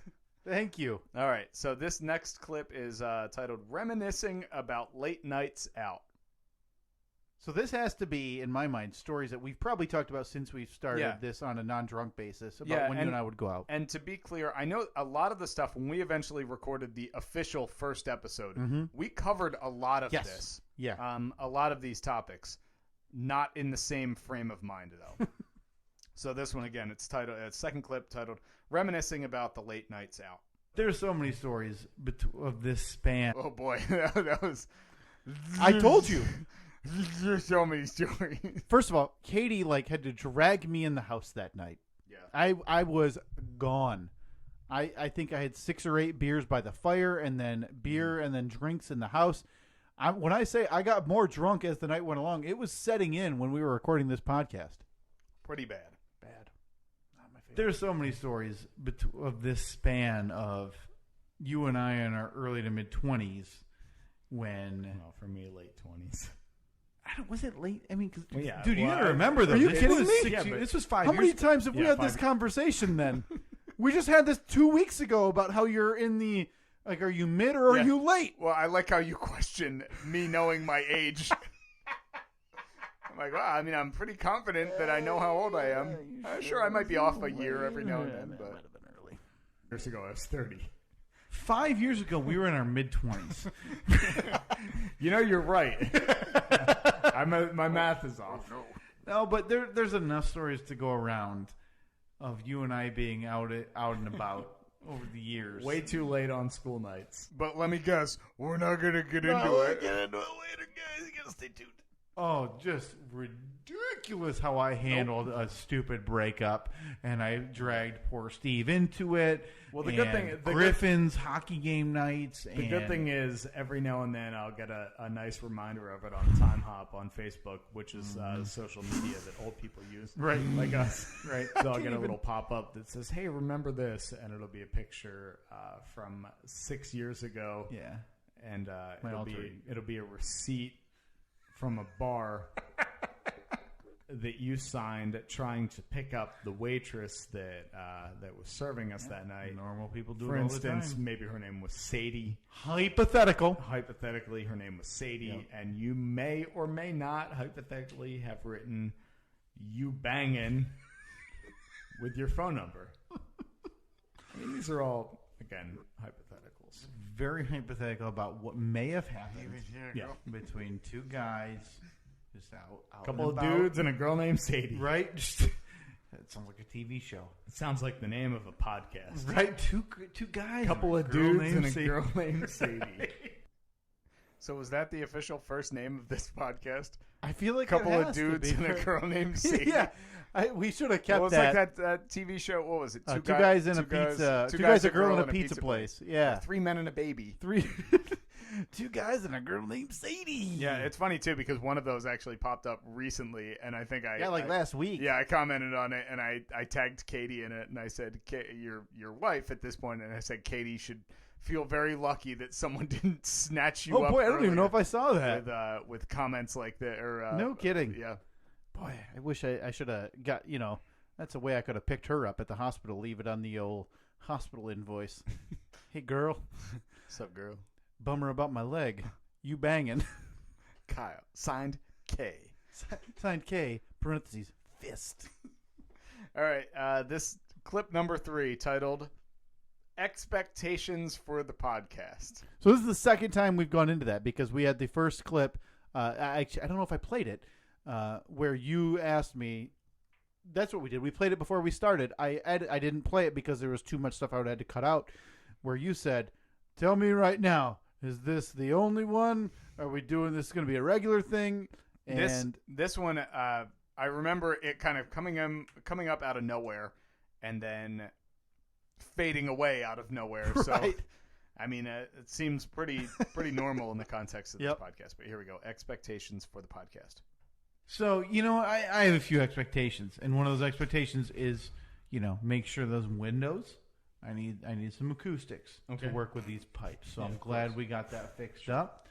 Thank you. All right, so this next clip is titled "Reminiscing About Late Nights Out." So this has to be, in my mind, stories that we've probably talked about since we've started Yeah. this on a non-drunk basis about Yeah, when you and I would go out. And to be clear, I know a lot of the stuff when we eventually recorded the official first episode, we covered a lot of Yes. this. Yeah. A lot of these topics, not in the same frame of mind though. So this one again, it's titled second clip titled "Reminiscing About the Late Nights Out." There's so many stories of this span. Oh boy, that was. I told you. There's so many stories. First of all, Katie had to drag me in the house that night. Yeah. I was gone. I think I had 6 or 8 beers by the fire, and then beer, and then drinks in the house. When I say I got more drunk as the night went along, it was setting in when we were recording this podcast. Pretty bad. Not my favorite. There's so many stories of this span of you and I in our early to mid 20s when. Well, for me, late 20s. Was it late? I mean, Well, yeah, dude, you well, gotta remember though. Are you this kidding was me? 6 Yeah, years- but- this was 5 How years. many times have we Yeah, had this 5 conversation then? We just had this 2 weeks ago about how you're in the, like, are you mid or are Yeah. you late? Well, I like how you question me knowing my age. I'm like, well, I mean, I'm pretty confident that I know how old I am. Sure, I might be off a year every now and then, but Might have been early. Years ago, I was 30. 5 years ago, we were in our mid 20s. You know, you're right. My math is off. No, but there's enough stories to go around of you and I being out and about over the years. Way too late on school nights. but let me guess, we're not gonna get into it. Get into it later, guys. You gotta stay tuned. Oh, just ridiculous how I handled a stupid breakup, and I dragged poor Steve into it. Well, the good and thing- Griffin's hockey game nights. The good thing is, every now and then I'll get a nice reminder of it on Time Hop on Facebook, which is social media that old people use, right, like us. right. So I'll get a little pop-up that says, "Hey, remember this?" And it'll be a picture from 6 years ago, Yeah, and My it'll alter be ego. it'll be a receipt from a bar that you signed trying to pick up the waitress that was serving us that night. normal people do For it all instance, the time. maybe her name was Sadie. Hypothetical. Hypothetically, her name was Sadie, Yep. and you may or may not hypothetically have written "you bangin" with your phone number. I mean, these are all again hypotheticals. Very hypothetical about what may have happened Yeah, between two guys just out a couple of and about. dudes and a girl named Sadie. Right? Just, that sounds like a TV show. It sounds like the name of a podcast. Right? Two guys. A couple and of a girl dudes named and a Sadie. girl named Sadie. So was that the official first name of this podcast? I feel like Couple it of has to dudes be. and a girl named Sadie. Yeah, we should have kept Well, it's that. like that TV show. What was it? Two guys in a pizza. Two guys, a girl in a pizza place. Yeah, 3 men and a baby. 3. 2 guys and a girl named Sadie. Yeah, it's funny too because one of those actually popped up recently, and I think last week. Yeah, I commented on it, and I tagged Katie in it, and I said, "Your wife at this point," and I said, "Katie should feel very lucky that someone didn't snatch you Oh up." boy, I don't even earlier know if I saw that. with comments like that. Or No kidding. Yeah, Boy, I wish I should have got. That's a way I could have picked her up at the hospital. Leave it on the old hospital invoice. Hey girl, what's up, girl? bummer about my leg. You banging? Kyle, signed K. Signed K. Parentheses fist. All right, this clip number 3 titled "Expectations for the Podcast." So this is the second time we've gone into that because we had the first clip. I don't know if I played it, where you asked me. That's what we did. We played it before we started. I didn't play it because there was too much stuff I would have to cut out. Where you said, "Tell me right now, is this the only one? Are we doing this? Going to be a regular thing?" And This one, I remember it kind of coming up out of nowhere, and then fading away out of nowhere. So, Right. I mean, it seems pretty normal in the context of Yep. this podcast. But here we go. Expectations for the podcast. So, I have a few expectations. And one of those expectations is, make sure those windows, I need some acoustics Okay. to work with these pipes. So Yeah, I'm of glad course. we got that fixed up.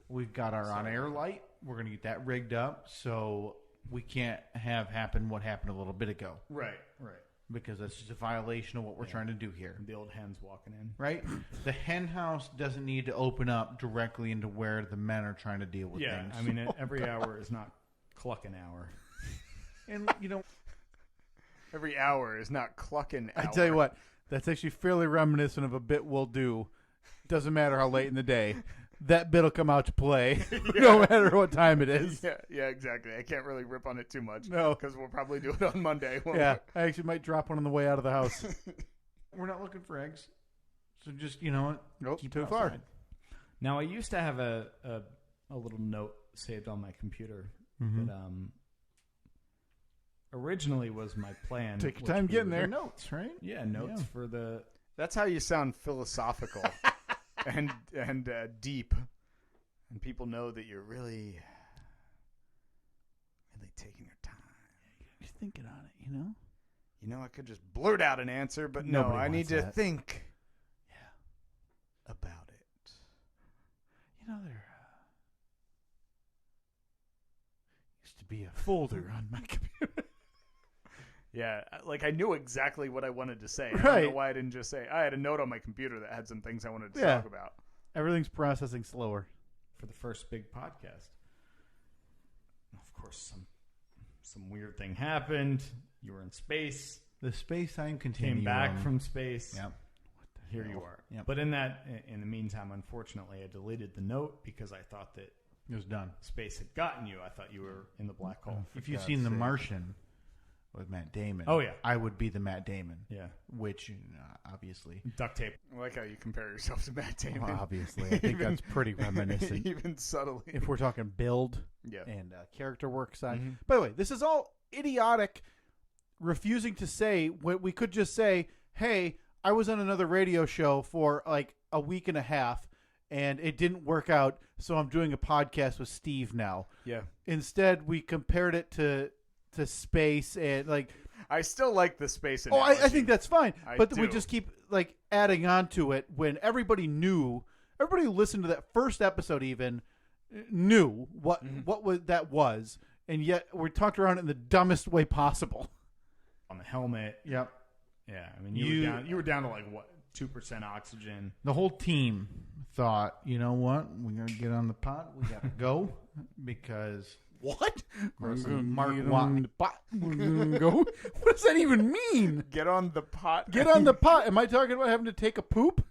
We've got our on-air light. We're going to get that rigged up so we can't have happen what happened a little bit ago. Right. Because that's just a violation of what we're trying to do here. The old hens walking in. Right? The hen house doesn't need to open up directly into where the men are trying to deal with Yeah, things. I mean, every hour is not clucking hour. and, Every hour is not clucking. I tell you what, that's actually fairly reminiscent of a bit we'll do. Doesn't matter how late in the day. That bit will come out to play, no matter what time it is. Yeah, exactly. I can't really rip on it too much. No. because we'll probably do it on Monday. won't Yeah, I actually might drop one on the way out of the house. we're not looking for eggs. So just, you know what? Nope, Keep too it far. outside. Now, I used to have a little note saved on my computer Mm-hmm. that originally was my plan. Take your which time we getting would- there. Notes, right? Yeah, notes Yeah. for the That's how you sound philosophical and deep, and people know that you're really taking your time. You're thinking on it, you know. You know, I could just blurt out an answer, but Nobody no, I need wants to that. think about it. You know, there used to be a folder on my computer. Yeah, like I knew exactly what I wanted to say. I don't Right. know why I didn't just say. I had a note on my computer that had some things I wanted to Yeah. talk about. Everything's processing slower. For the first big podcast. Of course, some weird thing happened. You were in space. The space-time continuum. Came back from space. Yep. Here you are. Yep. But in the meantime, unfortunately, I deleted the note because I thought that It was done. space had gotten you. I thought you were in the black hole. If you've seen The Martian with Matt Damon, Oh, yeah. I would be the Matt Damon. Yeah. Which, obviously, Duct tape. I like how you compare yourself to Matt Damon. Well, obviously, I think that's pretty reminiscent. Even subtly. If we're talking build Yeah. and character work side. Mhm. By the way, this is all idiotic, refusing to say what we could just say, hey, I was on another radio show for like a week and a half and it didn't work out, so I'm doing a podcast with Steve now. Yeah. Instead, we compared it to space and like, I still like the space oh, analogy. I think that's fine. I But we do. just keep like adding on to it when everybody who listened to that first episode even knew what that was, and yet we talked around it in the dumbest way possible. On the helmet. yep. Yeah. I mean, you were down to like, what, 2% oxygen. The whole team thought, you know what? We're going to get on the pot. We got to go because What? Mark Get Watt. on the pot. We're gonna go. What does that even mean? Get on the pot. Get on the pot. Am I talking about having to take a poop?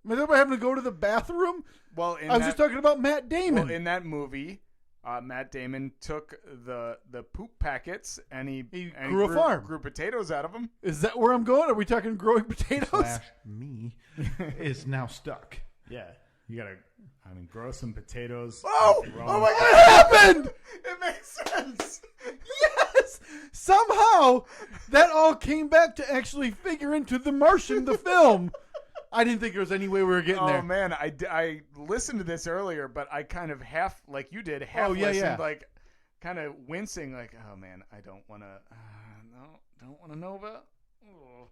Am I talking about having to go to the bathroom? Well, I was just talking about Matt Damon. Well, in that movie, Matt Damon took the poop packets and he grew a farm. Grew potatoes out of them. Is that where I'm going? Are we talking growing potatoes? me is now stuck. Yeah. You got to, grow some potatoes. Oh! grow Oh them. my What God! happened? It makes sense. Yes! Somehow, that all came back to actually figure into The Martian, the film. I didn't think there was any way we were getting Oh there. man, I listened to this earlier, but I kind of half, like you did, half yeah, listened, yeah. like kind of wincing, like, oh man, I don't want to, don't want to know about. Oh.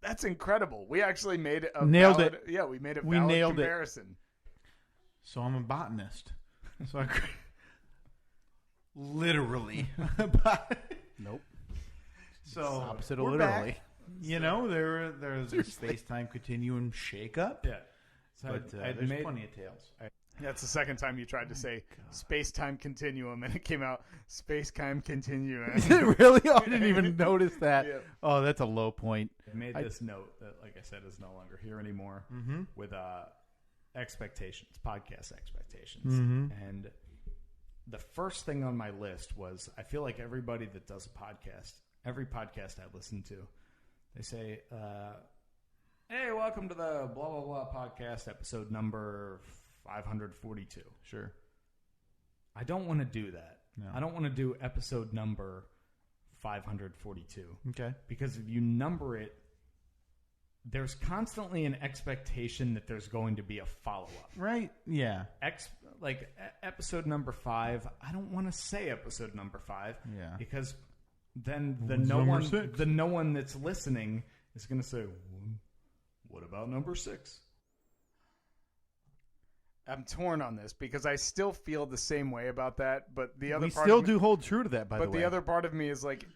That's incredible. We actually made a Nailed valid, it. Yeah, we made a We valid nailed it. comparison. So I'm a botanist. So I literally. Nope. So Opposite of we're literally. back. You know, there's a space-time continuum shake-up. Yeah. So But I'd there's made- plenty of tales. That's the second time you tried to say space-time continuum, and it came out space-time continuum. Is it really? Oh, I didn't even notice that. Yeah. Oh, that's a low point. I made this note that, like I said, is no longer here anymore with expectations, podcast expectations. And the first thing on my list was, I feel like everybody that does a podcast, every podcast I listen to, they say, hey, welcome to the blah, blah, blah podcast, episode number 542. Sure. I don't want to do that. No. I don't want to do episode number 542. Okay. Because if you number it, there's constantly an expectation that there's going to be a follow-up. Right? Yeah. Episode number 5, I don't want to say episode number 5. Yeah. Because then What's number 6? the no one that's listening is going to say, what about number 6? I'm torn on this because I still feel the same way about that, but the other We part still of me, do hold true to that, by the But way. the other part of me is like,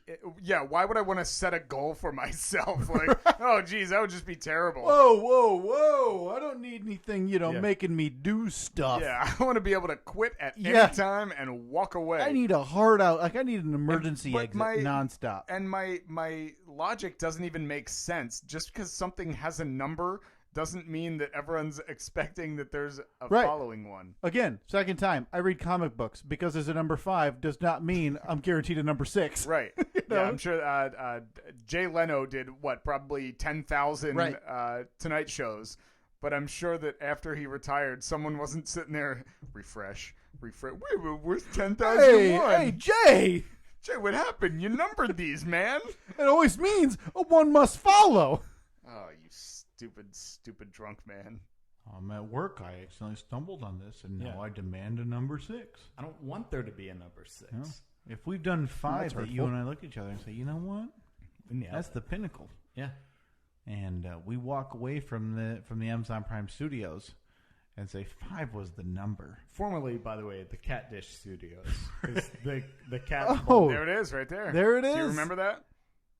yeah, why would I want to set a goal for myself? Like, oh, geez, that would just be terrible. Whoa, whoa, whoa. I don't need anything, Yeah. making me do stuff. Yeah, I want to be able to quit at Yeah. any time and walk away. I need a hard out. Like, I need an emergency but exit my- nonstop. And my logic doesn't even make sense. Just because something has a number doesn't mean that everyone's expecting that there's a Right. following one. Again, second time, I read comic books. Because there's a number 5 does not mean I'm guaranteed a number 6. Right. know? Yeah, I'm sure Jay Leno did, probably 10,000 Right. Tonight shows. But I'm sure that after he retired, someone wasn't sitting there, refresh. Wait, where's 10,001? Hey, Jay! Jay, what happened? You numbered these, man. It always means a one must follow. Oh, you stupid drunk man. At work, I accidentally stumbled on this, and now I demand a number 6. I don't want there to be a number 6. No. If we've done 5, that you hurtful. and I look at each other and say, you know what? That's the pinnacle. Yeah. And we walk away from the Amazon Prime Studios and say 5 was the number. Formerly, by the way, the Cat Dish Studios. The cat. Oh, There it is, right there. there it is. Do you remember that?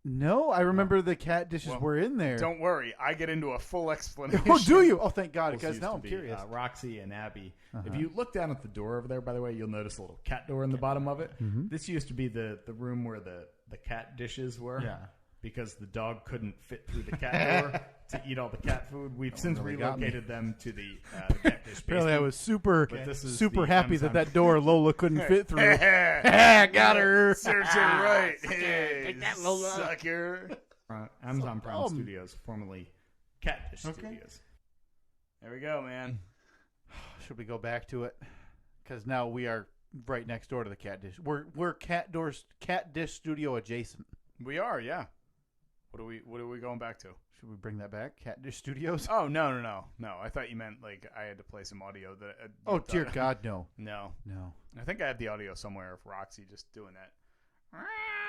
No, I remember the cat dishes were in there. Don't worry, I get into a full explanation. Oh, do you? Oh, thank God, Those because used now to I'm be, curious. Roxy and Abby. If you look down at the door over there, by the way, you'll notice a little cat door in the bottom of it. Mm-hmm. This used to be the room where the cat dishes were. Yeah. Because the dog couldn't fit through the cat door to eat all the cat food. We've since really got me. relocated them to the cat dish Apparently, I basement. was super But this is super the happy Amazon- that door Lola couldn't fit through. Got her. Serves her right. Hey, Take that, Lola. sucker. Amazon Prime dumb. Studios, formerly Cat Dish Studios. There we go, man. Should we go back to it? Because now we are right next door to the cat dish. We're cat dish studio adjacent. We are, yeah. What are we going back to? Should we bring that back? Cat dish studios. Oh no! I thought you meant like I had to play some audio. That Oh dear God, no, no. no. I think I have the audio somewhere of Roxy just doing that.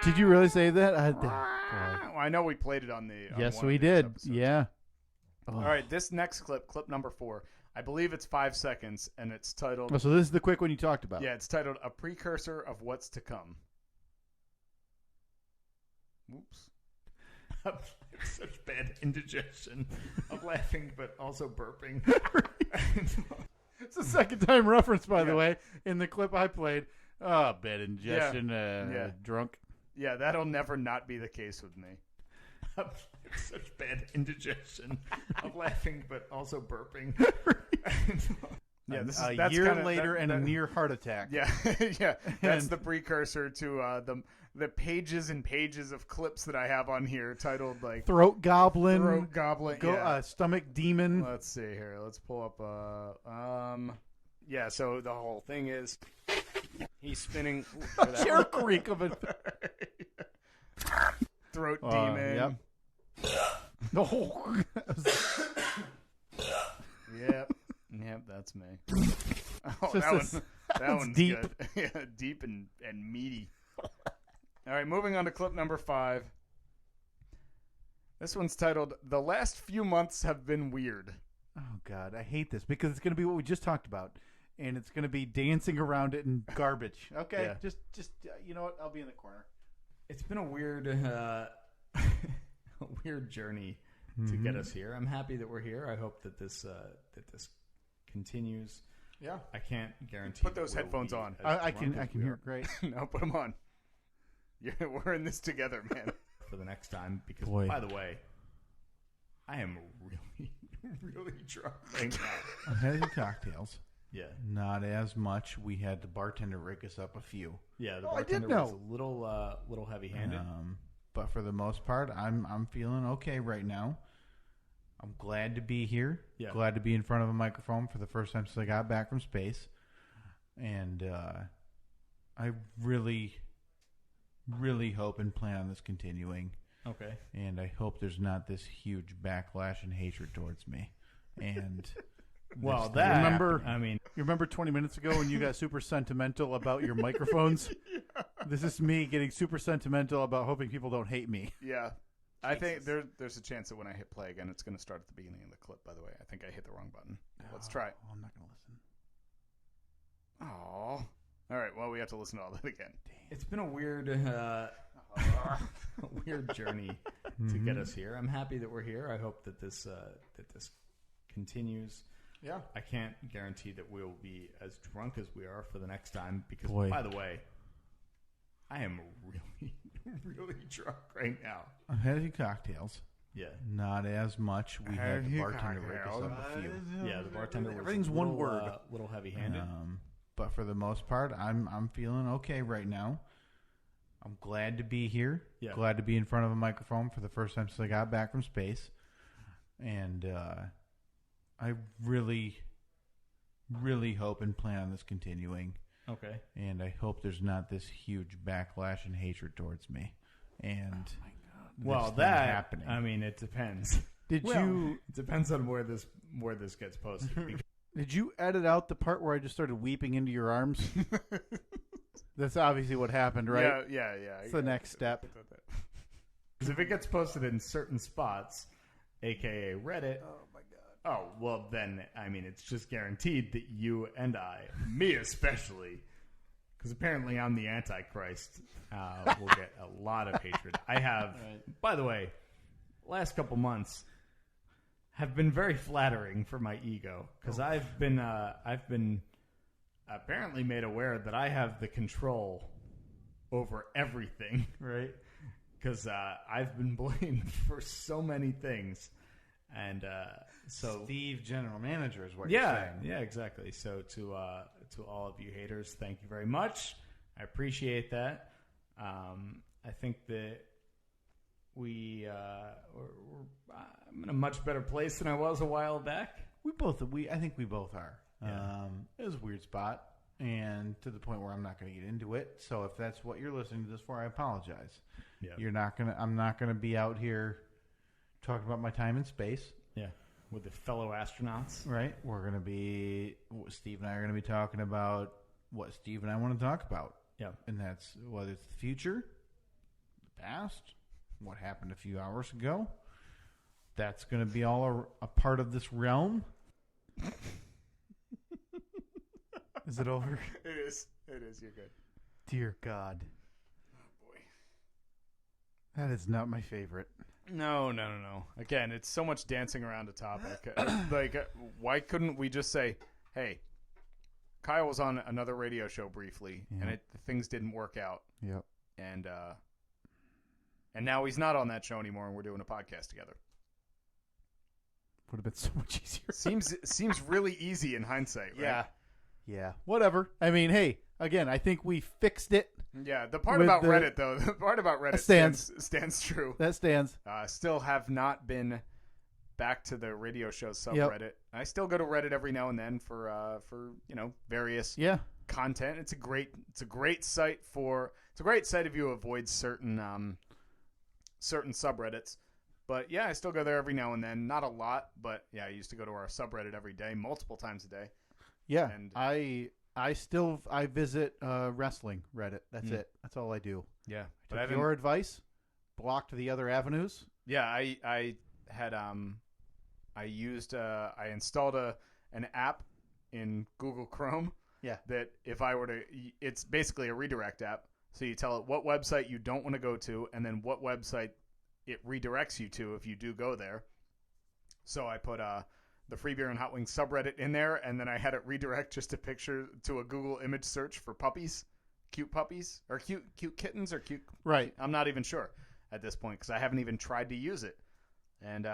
Did you really say that? Well, I know we played it on the. On Yes, one of we these did. episodes. Yeah. All right, this next clip number 4. I believe it's 5 seconds, and it's titled. Oh, so this is the quick one you talked about. Yeah, it's titled "A Precursor of What's to Come." Whoops. Such bad indigestion. I'm laughing, but also burping. It's the second time reference, by the Yeah. way, in the clip I played. Oh, bad ingestion, Yeah. drunk. Yeah, that'll never not be the case with me. Such bad indigestion. I'm laughing, but also burping. Yeah, this is A that's year kinda, later and a that- near heart attack. Yeah, yeah. That's the precursor to the pages and pages of clips that I have on here titled like Throat goblin. Throat Goblin. Yeah. Stomach demon. Let's see here. Let's pull up. Yeah. So the whole thing is he's spinning. Chair creak of it. Throat demon. Yep. No. Yep, that's me. Oh, that one's deep. good. Yeah, deep and meaty. All right, moving on to clip number 5. This one's titled "The Last Few Months Have Been Weird." Oh God, I hate this because it's going to be what we just talked about, and it's going to be dancing around it in garbage. Okay, Yeah. just you know what? I'll be in the corner. It's been a weird, weird journey to get us here. I'm happy that we're here. I hope that this continues. Yeah. I can't guarantee. Put that those we'll headphones be on. as I drunk can as we hear are it great. No, put them on. We're in this together, man. for the next time. Because, Boy. by the way, I am really, really drunk right now. I had a few cocktails. Yeah, Not as much. We had the bartender rig us up a few. yeah. The Oh, I did bartender was know. a little heavy-handed. But for the most part, I'm feeling okay right now. I'm glad to be here. Yeah. Glad to be in front of a microphone for the first time since I got back from space. And I really, really hope and plan on this continuing. Okay. And I hope there's not this huge backlash and hatred towards me. And Well, this- that Remember- I mean, You remember 20 minutes ago when you got super sentimental about your microphones? This is me getting super sentimental about hoping people don't hate me. Yeah. I think there's a chance that when I hit play again, it's going to start at the beginning of the clip, by the way. I think I hit the wrong button. Let's try it. Oh, I'm not going to listen. Oh. All right. Well, we have to listen to all that again. it's been a weird, weird journey to get us here. I'm happy that we're here. I hope that this continues. Yeah. I can't guarantee that we'll be as drunk as we are for the next time because, Boy. by the way, I am really, really drunk right now. I've had a few cocktails. Yeah. Not as much. We had the bartender rig us up a few. Yeah, the bartender was Everything's a one little, word. little heavy-handed. But for the most part, I'm feeling okay right now. I'm glad to be here. Yeah. Glad to be in front of a microphone for the first time since I got back from space. And I really, really hope and plan on this continuing. Okay. And I hope there's not this huge backlash and hatred towards me. And Well, this thing that happening. I mean, it depends. Did Well, you It depends on where this gets posted. did you edit out the part where I just started weeping into your arms? That's obviously what happened, right? Yeah. It's the next step. Because if it gets posted in certain spots, aka Reddit, Oh my god. oh well, then I mean it's just guaranteed that you and I, me especially, because apparently I'm the Antichrist, will get a lot of hatred. I have, by the way, last couple months have been very flattering for my ego because I've been apparently made aware that I have the control over everything, right? Because I've been blamed for so many things, and so Steve, general manager, is what you're yeah, saying. yeah, exactly. So to all of you haters, thank you very much. I appreciate that. I think that I'm in a much better place than I was a while back. I think we both are. Yeah. It was a weird spot, and to the point where I'm not going to get into it. So if that's what you're listening to this for, I apologize. Yeah. I'm not gonna be out here talking about my time in space. Yeah, with the fellow astronauts. Right. Steve and I are gonna be talking about what Steve and I want to talk about. Yeah. And that's whether it's the future, the past, what happened a few hours ago. That's going to be all a part of this realm. Is it over? It is. You're good. Dear God. Oh boy. That is not my favorite. No. Again, it's so much dancing around a topic. Why couldn't we just say, "Hey, Kyle was on another radio show briefly, and things didn't work out." Yep. And now he's not on that show anymore, and we're doing a podcast together. Would have been so much easier. Seems really easy in hindsight, right? Yeah. Whatever. I mean, hey, again, I think we fixed it. Yeah. The part With about the- Reddit, though, the part about Reddit stands true. That stands. Still have not been back to the radio show subreddit. I still go to Reddit every now and then for various content. It's a great site if you avoid certain subreddits. But yeah, I still go there every now and then. Not a lot, but yeah, I used to go to our subreddit every day, multiple times a day. Yeah. And I visit wrestling Reddit. That's it. That's all I do. Yeah. But took your advice, blocked the other avenues. Yeah, I had I installed an app in Google Chrome. Yeah. That if I were to, it's basically a redirect app. So you tell it what website you don't want to go to, and then what website it redirects you to if you do go there. So I put the Free Beer and Hot Wings subreddit in there, and then I had it redirect just a picture to a Google image search for puppies, cute puppies, or cute kittens, or cute. Right. I'm not even sure at this point because I haven't even tried to use it, and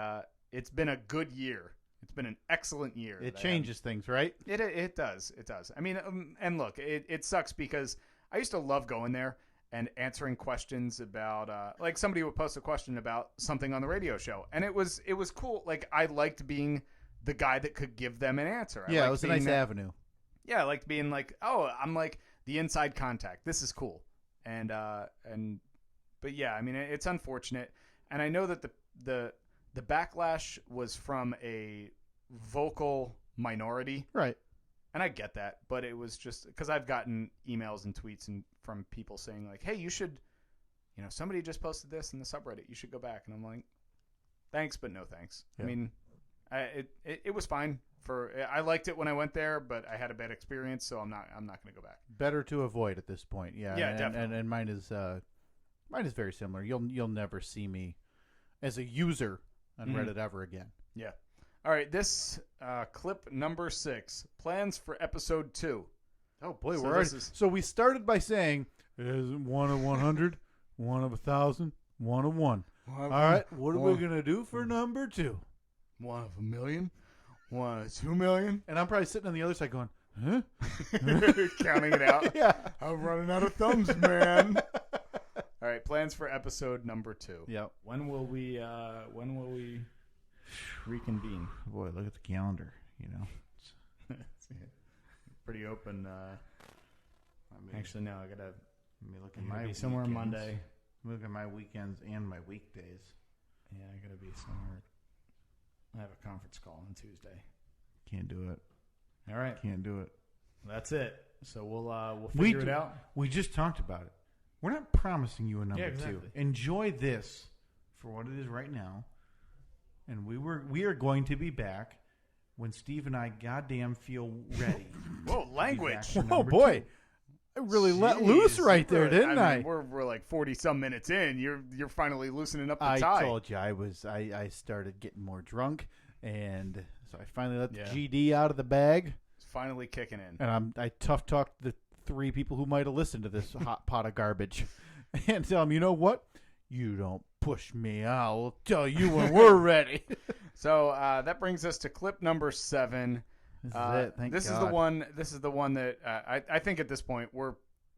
it's been a good year. It's been an excellent year. It changes things, right? It does. It does. I mean, and look, it sucks because I used to love going there and answering questions about like somebody would post a question about something on the radio show, and it was cool. Like I liked being the guy that could give them an answer. Yeah, it was a nice avenue. Yeah, I liked being like, oh, I'm like the inside contact. This is cool. But yeah, I mean, it's unfortunate, and I know that the backlash was from a vocal minority, right? And I get that, but it was just because I've gotten emails and tweets from people saying like, "Hey, you should, somebody just posted this in the subreddit. You should go back." And I'm like, "Thanks, but no thanks." Yeah. I mean, it was fine I liked it when I went there, but I had a bad experience, so I'm not going to go back. Better to avoid at this point. Yeah, definitely. And mine is very similar. You'll never see me as a user on Reddit ever again. Yeah. All right, this clip number 6, plans for episode 2. Oh boy, so we're already. So we started by saying, "Is 1 of 100, 1 of 1,000, 1 of 1." All right, what are we gonna do for number 2? 1 of 1,000,000, 1 of 2,000,000, and I'm probably sitting on the other side going, "Huh?" Counting it out. Yeah, I'm running out of thumbs, man. All right, plans for episode number 2. Yeah. When will we reconvene? Boy, look at the calendar. It's pretty open. Actually, no. I gotta. Let me look I at gotta my be somewhere weekends. Monday. Look at my weekends and my weekdays. Yeah, I gotta be somewhere I have a conference call on Tuesday. Can't do it. All right. Can't do it. That's it. So we'll figure it out. We just talked about it. We're not promising you a number exactly. 2. Enjoy this for what it is right now. And we are going to be back when Steve and I goddamn feel ready. Whoa, language. Oh, boy. I really let loose right there, didn't I? Mean, we're like 40-some minutes in. You're finally loosening up the I tie. told you I started getting more drunk, and so I finally let the GD out of the bag. It's finally kicking in. And I tough talked the 3 people who might have listened to this hot pot of garbage and tell them, you know what? You don't push me. I'll tell you when we're ready. So that brings us to clip number 7. This is it. Thank this God. This is the one that I think at this point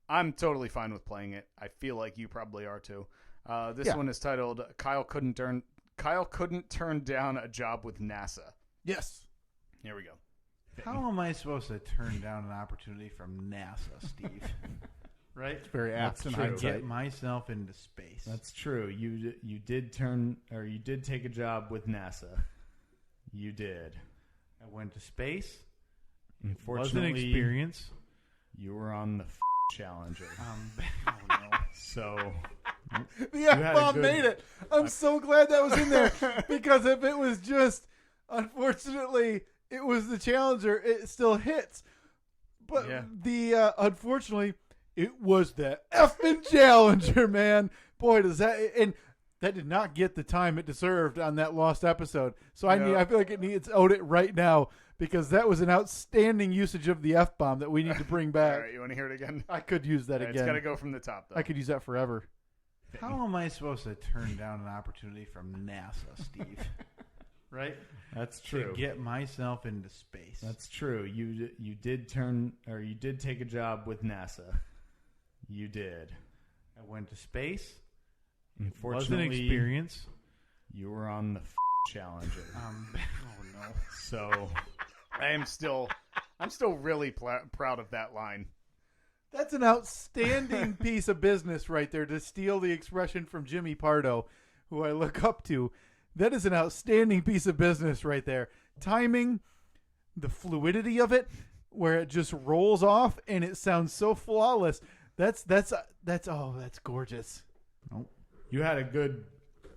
I'm totally fine with playing it. I feel like you probably are too. This one is titled Kyle couldn't turn down a job with NASA. Yes. Here we go. How am I supposed to turn down an opportunity from NASA, Steve? Right? It's very apt in true. hindsight. Get myself into space. That's true. You did take a job with NASA. You did. I went to space. Unfortunately, Was an experience. You were on the Challenger. Oh no! So The F-bomb made it. I'm so glad that was in there because if it was just, unfortunately, it was the Challenger, it still hits. But unfortunately, it was the effing Challenger, man. Boy, does that and that did not get the time it deserved on that lost episode. So I feel like it's owed it right now because that was an outstanding usage of the F-bomb that we need to bring back. All right, you want to hear it again? I could use that again. It's got to go from the top, though. I could use that forever. How am I supposed to turn down an opportunity from NASA, Steve? Right? That's true. To get myself into space. That's true. You did take a job with NASA. You did. I went to space. Unfortunately, Was an experience. You were on the Challenger. Oh no! So I'm still really proud of that line. That's an outstanding piece of business right there, to steal the expression from Jimmy Pardo, who I look up to. That is an outstanding piece of business right there. Timing, the fluidity of it, where it just rolls off and it sounds so flawless. That's gorgeous. Nope. you had a good,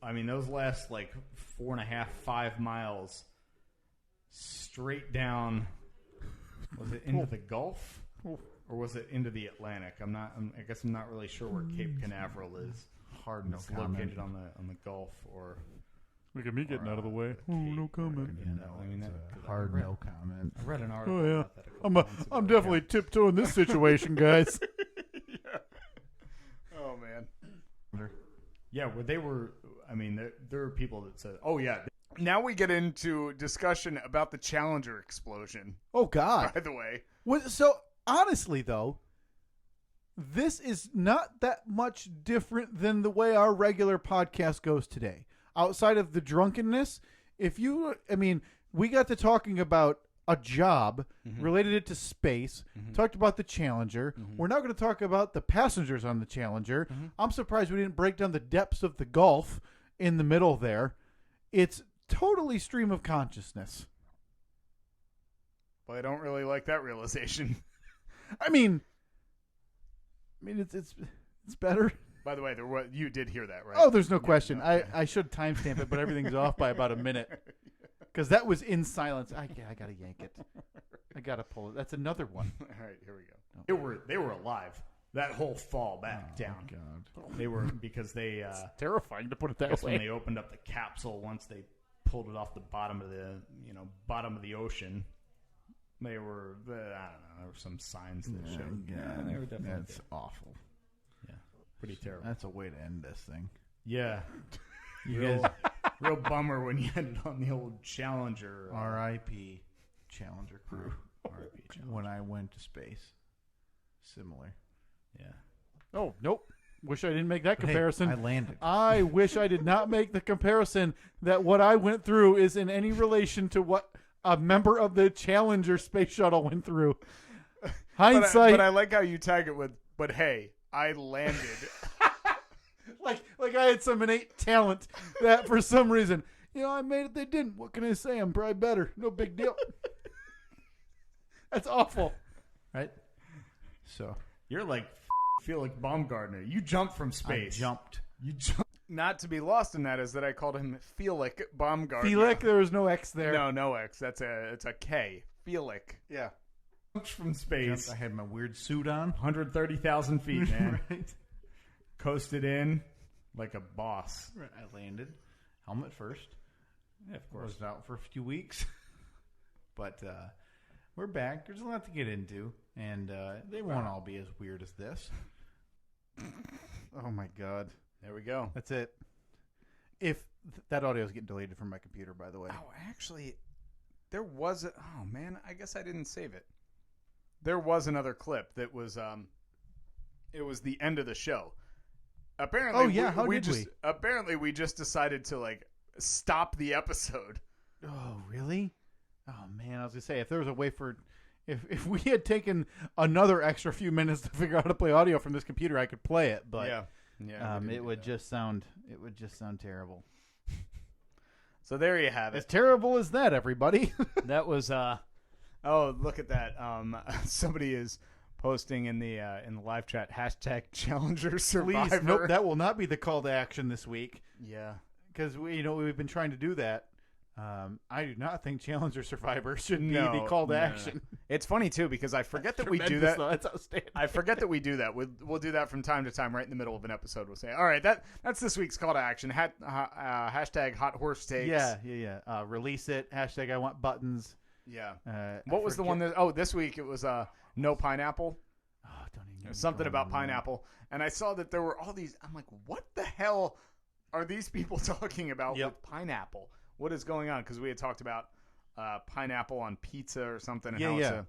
I mean, those last like 4.5, 5 miles straight down. Was it into the Gulf? Or was it into the Atlantic? I guess I'm not really sure where Cape Canaveral is. Hard no it's comment. located on the Gulf or. Look at me getting out of the way. Oh, no comment. Hard no comment. I read an article. Oh yeah, about that a couple months ago. I'm definitely tiptoeing this situation, guys. Yeah. Oh man. Yeah, where they were. I mean, there are people that said, "Oh yeah." Now we get into discussion about the Challenger explosion. Oh God. By the way. So honestly, though, this is not that much different than the way our regular podcast goes today. Outside of the drunkenness, we got to talking about a job, related it to space, talked about the Challenger. We're now going to talk about the passengers on the Challenger. I'm surprised we didn't break down the depths of the Gulf in the middle there. It's totally stream of consciousness. Well, I don't really like that realization. I mean, it's better. By the way, you did hear that, right? Oh, there's no question. okay. I should timestamp it, but everything's off by about a minute because that was in silence. I gotta yank it. I gotta pull it. That's another one. All right, here we go. They were alive. That whole fall back down. God. They were because they. Terrifying to put it I that guess when way. they opened up the capsule, once they pulled it off the bottom of the ocean, they were. I don't know. There were some signs that showed. God. They were definitely. That's awful. Yeah, pretty terrible. That's a way to end this thing. Yeah, real bummer when you ended on the old Challenger. R.I.P. Challenger crew. R.I.P. Challenger. When I went to space. Similar. Yeah. Oh nope. Wish I didn't make that But hey, comparison. I landed. I wish I did not make the comparison that what I went through is in any relation to what a member of the Challenger space shuttle went through. Hindsight. But I like how you tag it with, but hey, I landed. like I had some innate talent that for some reason, I made it. They didn't. What can I say? I'm probably better. No big deal. That's awful. Right? So. You're like Felix Baumgartner. You jumped from space. I jumped. You jumped. Not to be lost in that is that I called him Felix Baumgartner. Felix, there was no X there. No X. It's a K. Felix. Yeah. From space. I had my weird suit on. 130,000 feet, man. Right. Coasted in like a boss. Right. I landed. Helmet first. Yeah, of course. Was out for a few weeks. But we're back. There's a lot to get into. And they won't all be as weird as this. Oh, my God. There we go. That's it. If that audio is getting deleted from my computer, by the way. Oh, actually, there was oh, man, I guess I didn't save it. There was another clip that was, it was the end of the show. Apparently, oh, yeah, how did we? Apparently, we just decided to, stop the episode. Oh, really? Oh, man, I was going to say, if there was a way for... If we had taken another extra few minutes to figure out how to play audio from this computer, I could play it, but... Yeah. it would just sound terrible. So there you have it. As terrible as that, everybody. That was oh, look at that. Somebody is posting in the live chat #Challenger Survivor. Please, nope, that will not be the call to action this week. Yeah, because we've been trying to do that. I do not think Challenger Survivor should be the call to action. No. It's funny too because I forget that we do that. That's outstanding. I forget that we do that. We'll do that from time to time, right in the middle of an episode. We'll say, "All right, that's this week's call to action." #Hot Horse Takes. Yeah. Release it. # I want buttons. Yeah. What was the one that? Oh, this week it was no pineapple. Oh, don't even. Something about pineapple, and I saw that there were all these. I'm like, what the hell are these people talking about with pineapple? What is going on? Because we had talked about pineapple on pizza or something. And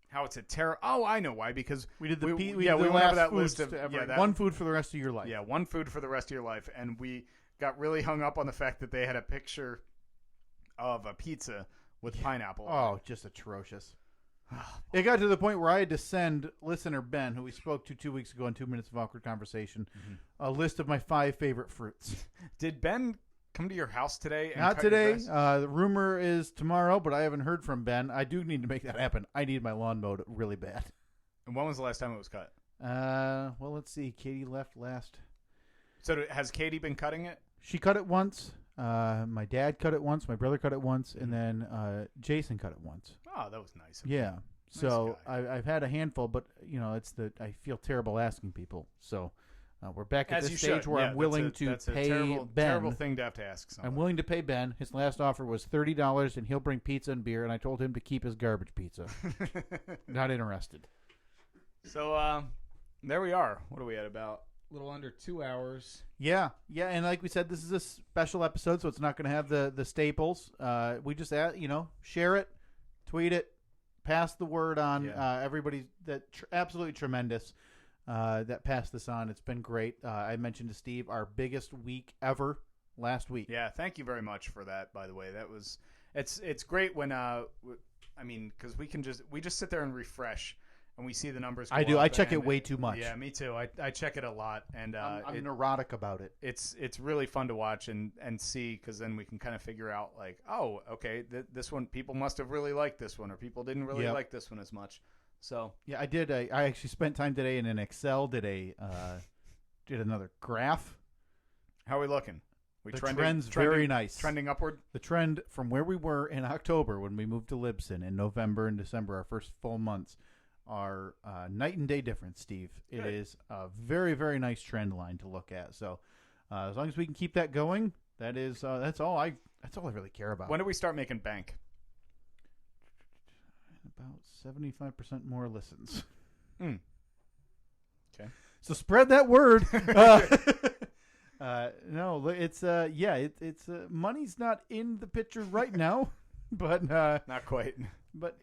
how it's a terror. Oh, I know why. Because we did the we went over that list of one food for the rest of your life. Yeah, one food for the rest of your life. And we got really hung up on the fact that they had a picture of a pizza with pineapple. Oh, just atrocious. It got to the point where I had to send listener Ben, who we spoke to 2 weeks ago in 2 minutes of awkward conversation, a list of my 5 favorite fruits. Did Ben come to your house today? And Not today. The rumor is tomorrow, but I haven't heard from Ben. I do need to make that happen. I need my lawn mowed really bad. And when was the last time it was cut? Well, let's see. Katie left last. So has Katie been cutting it? She cut it once. My dad cut it once. My brother cut it once, and then Jason cut it once. Oh, that was nice. Yeah. So I've had a handful, but I feel terrible asking people. So we're back at this stage where I'm willing to pay Ben. Terrible thing to have to ask someone. I'm willing to pay Ben. His last offer was $30, and he'll bring pizza and beer. And I told him to keep his garbage pizza. Not interested. So there we are. What are we at about? A little under 2 hours. Yeah, and like we said, this is a special episode, so it's not going to have the staples. We just share it, tweet it, pass the word on. Everybody absolutely tremendous that passed this on. It's been great. I mentioned to Steve our biggest week ever last week. Yeah, thank you very much for that. By the way, that was it's great when because we just sit there and refresh. And we see the numbers. I do. I check it way too much. Yeah, me too. I check it a lot, and I'm neurotic about it. It's really fun to watch and see because then we can kind of figure out like, oh, okay, this one people must have really liked this one, or people didn't really like this one as much. So yeah, I did. I actually spent time today in an Excel. Did another graph. How are we looking? Trend's very nice. Trending upward. The trend from where we were in October when we moved to Libsyn in November and December, our first full months. Are night and day difference, Steve. It is a very, very nice trend line to look at. So as long as we can keep that going, that's all I really care about. When do we start making bank? About 75% more listens. Okay. So spread that word. No, it's money's not in the picture right now, but not quite. But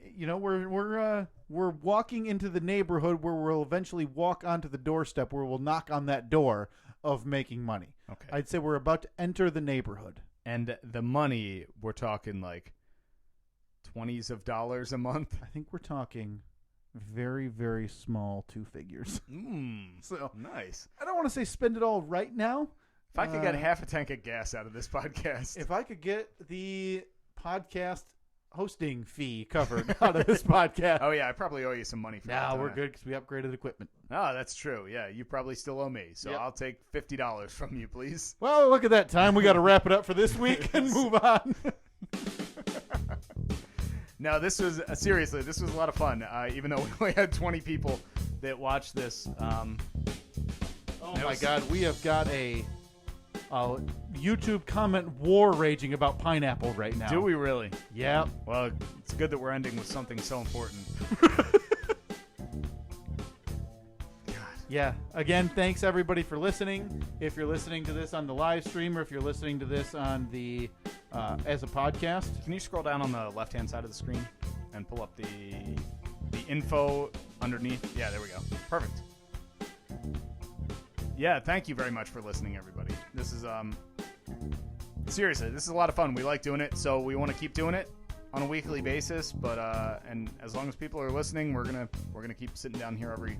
we're walking into the neighborhood where we'll eventually walk onto the doorstep where we'll knock on that door of making money. Okay. I'd say we're about to enter the neighborhood. And the money, we're talking like $20s of dollars a month. I think we're talking very, very small 2 figures. So nice. I don't want to say spend it all right now. If I could get half a tank of gas out of this podcast. If I could get the podcast hosting fee covered out of this podcast. Oh, yeah, I probably owe you some money for that. No, we're good because we upgraded equipment. Oh, that's true. Yeah, you probably still owe me. So I'll take $50 from you, please. Well, look at that time. We got to wrap it up for this week and move on. No, this was seriously, this was a lot of fun. Even though we only had 20 people that watched this. Oh my God, we have got a YouTube comment war raging about pineapple right now. Do we really? Yeah. Well, it's good that we're ending with something so important. Yeah. Again, thanks everybody for listening. If you're listening to this on the live stream or if you're listening to this on the as a podcast. Can you scroll down on the left-hand side of the screen and pull up the info underneath? Yeah, there we go. Perfect. Yeah, thank you very much for listening, everybody. This is seriously, this is a lot of fun. We like doing it, so we want to keep doing it on a weekly basis. But and as long as people are listening, we're gonna keep sitting down here every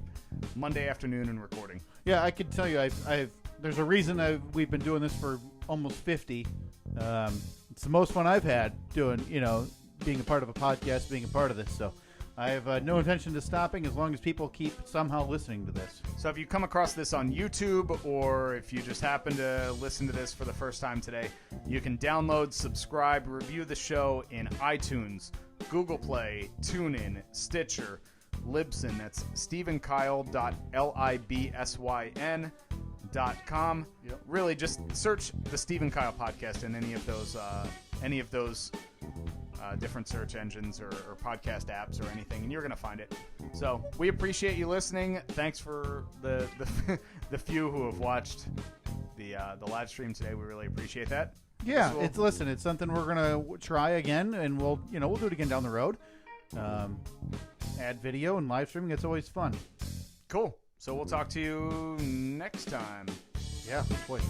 Monday afternoon and recording. Yeah, I can tell you, I've there's a reason we've been doing this for almost 50. It's the most fun I've had doing, being a part of a podcast, being a part of this. So I have no intention of stopping as long as people keep somehow listening to this. So if you come across this on YouTube or if you just happen to listen to this for the first time today, you can download, subscribe, review the show in iTunes, Google Play, TuneIn, Stitcher, Libsyn. That's StephenKyle.libsyn.com. Yep. Really, just search the Stephen Kyle podcast in any of those different search engines or podcast apps or anything, and you're going to find it. So we appreciate you listening. Thanks for the the few who have watched the live stream today. We really appreciate that. Yeah, it's something we're gonna try again, and we'll do it again down the road. Add video and live streaming. It's always fun. Cool. So we'll talk to you next time. Yeah, boy.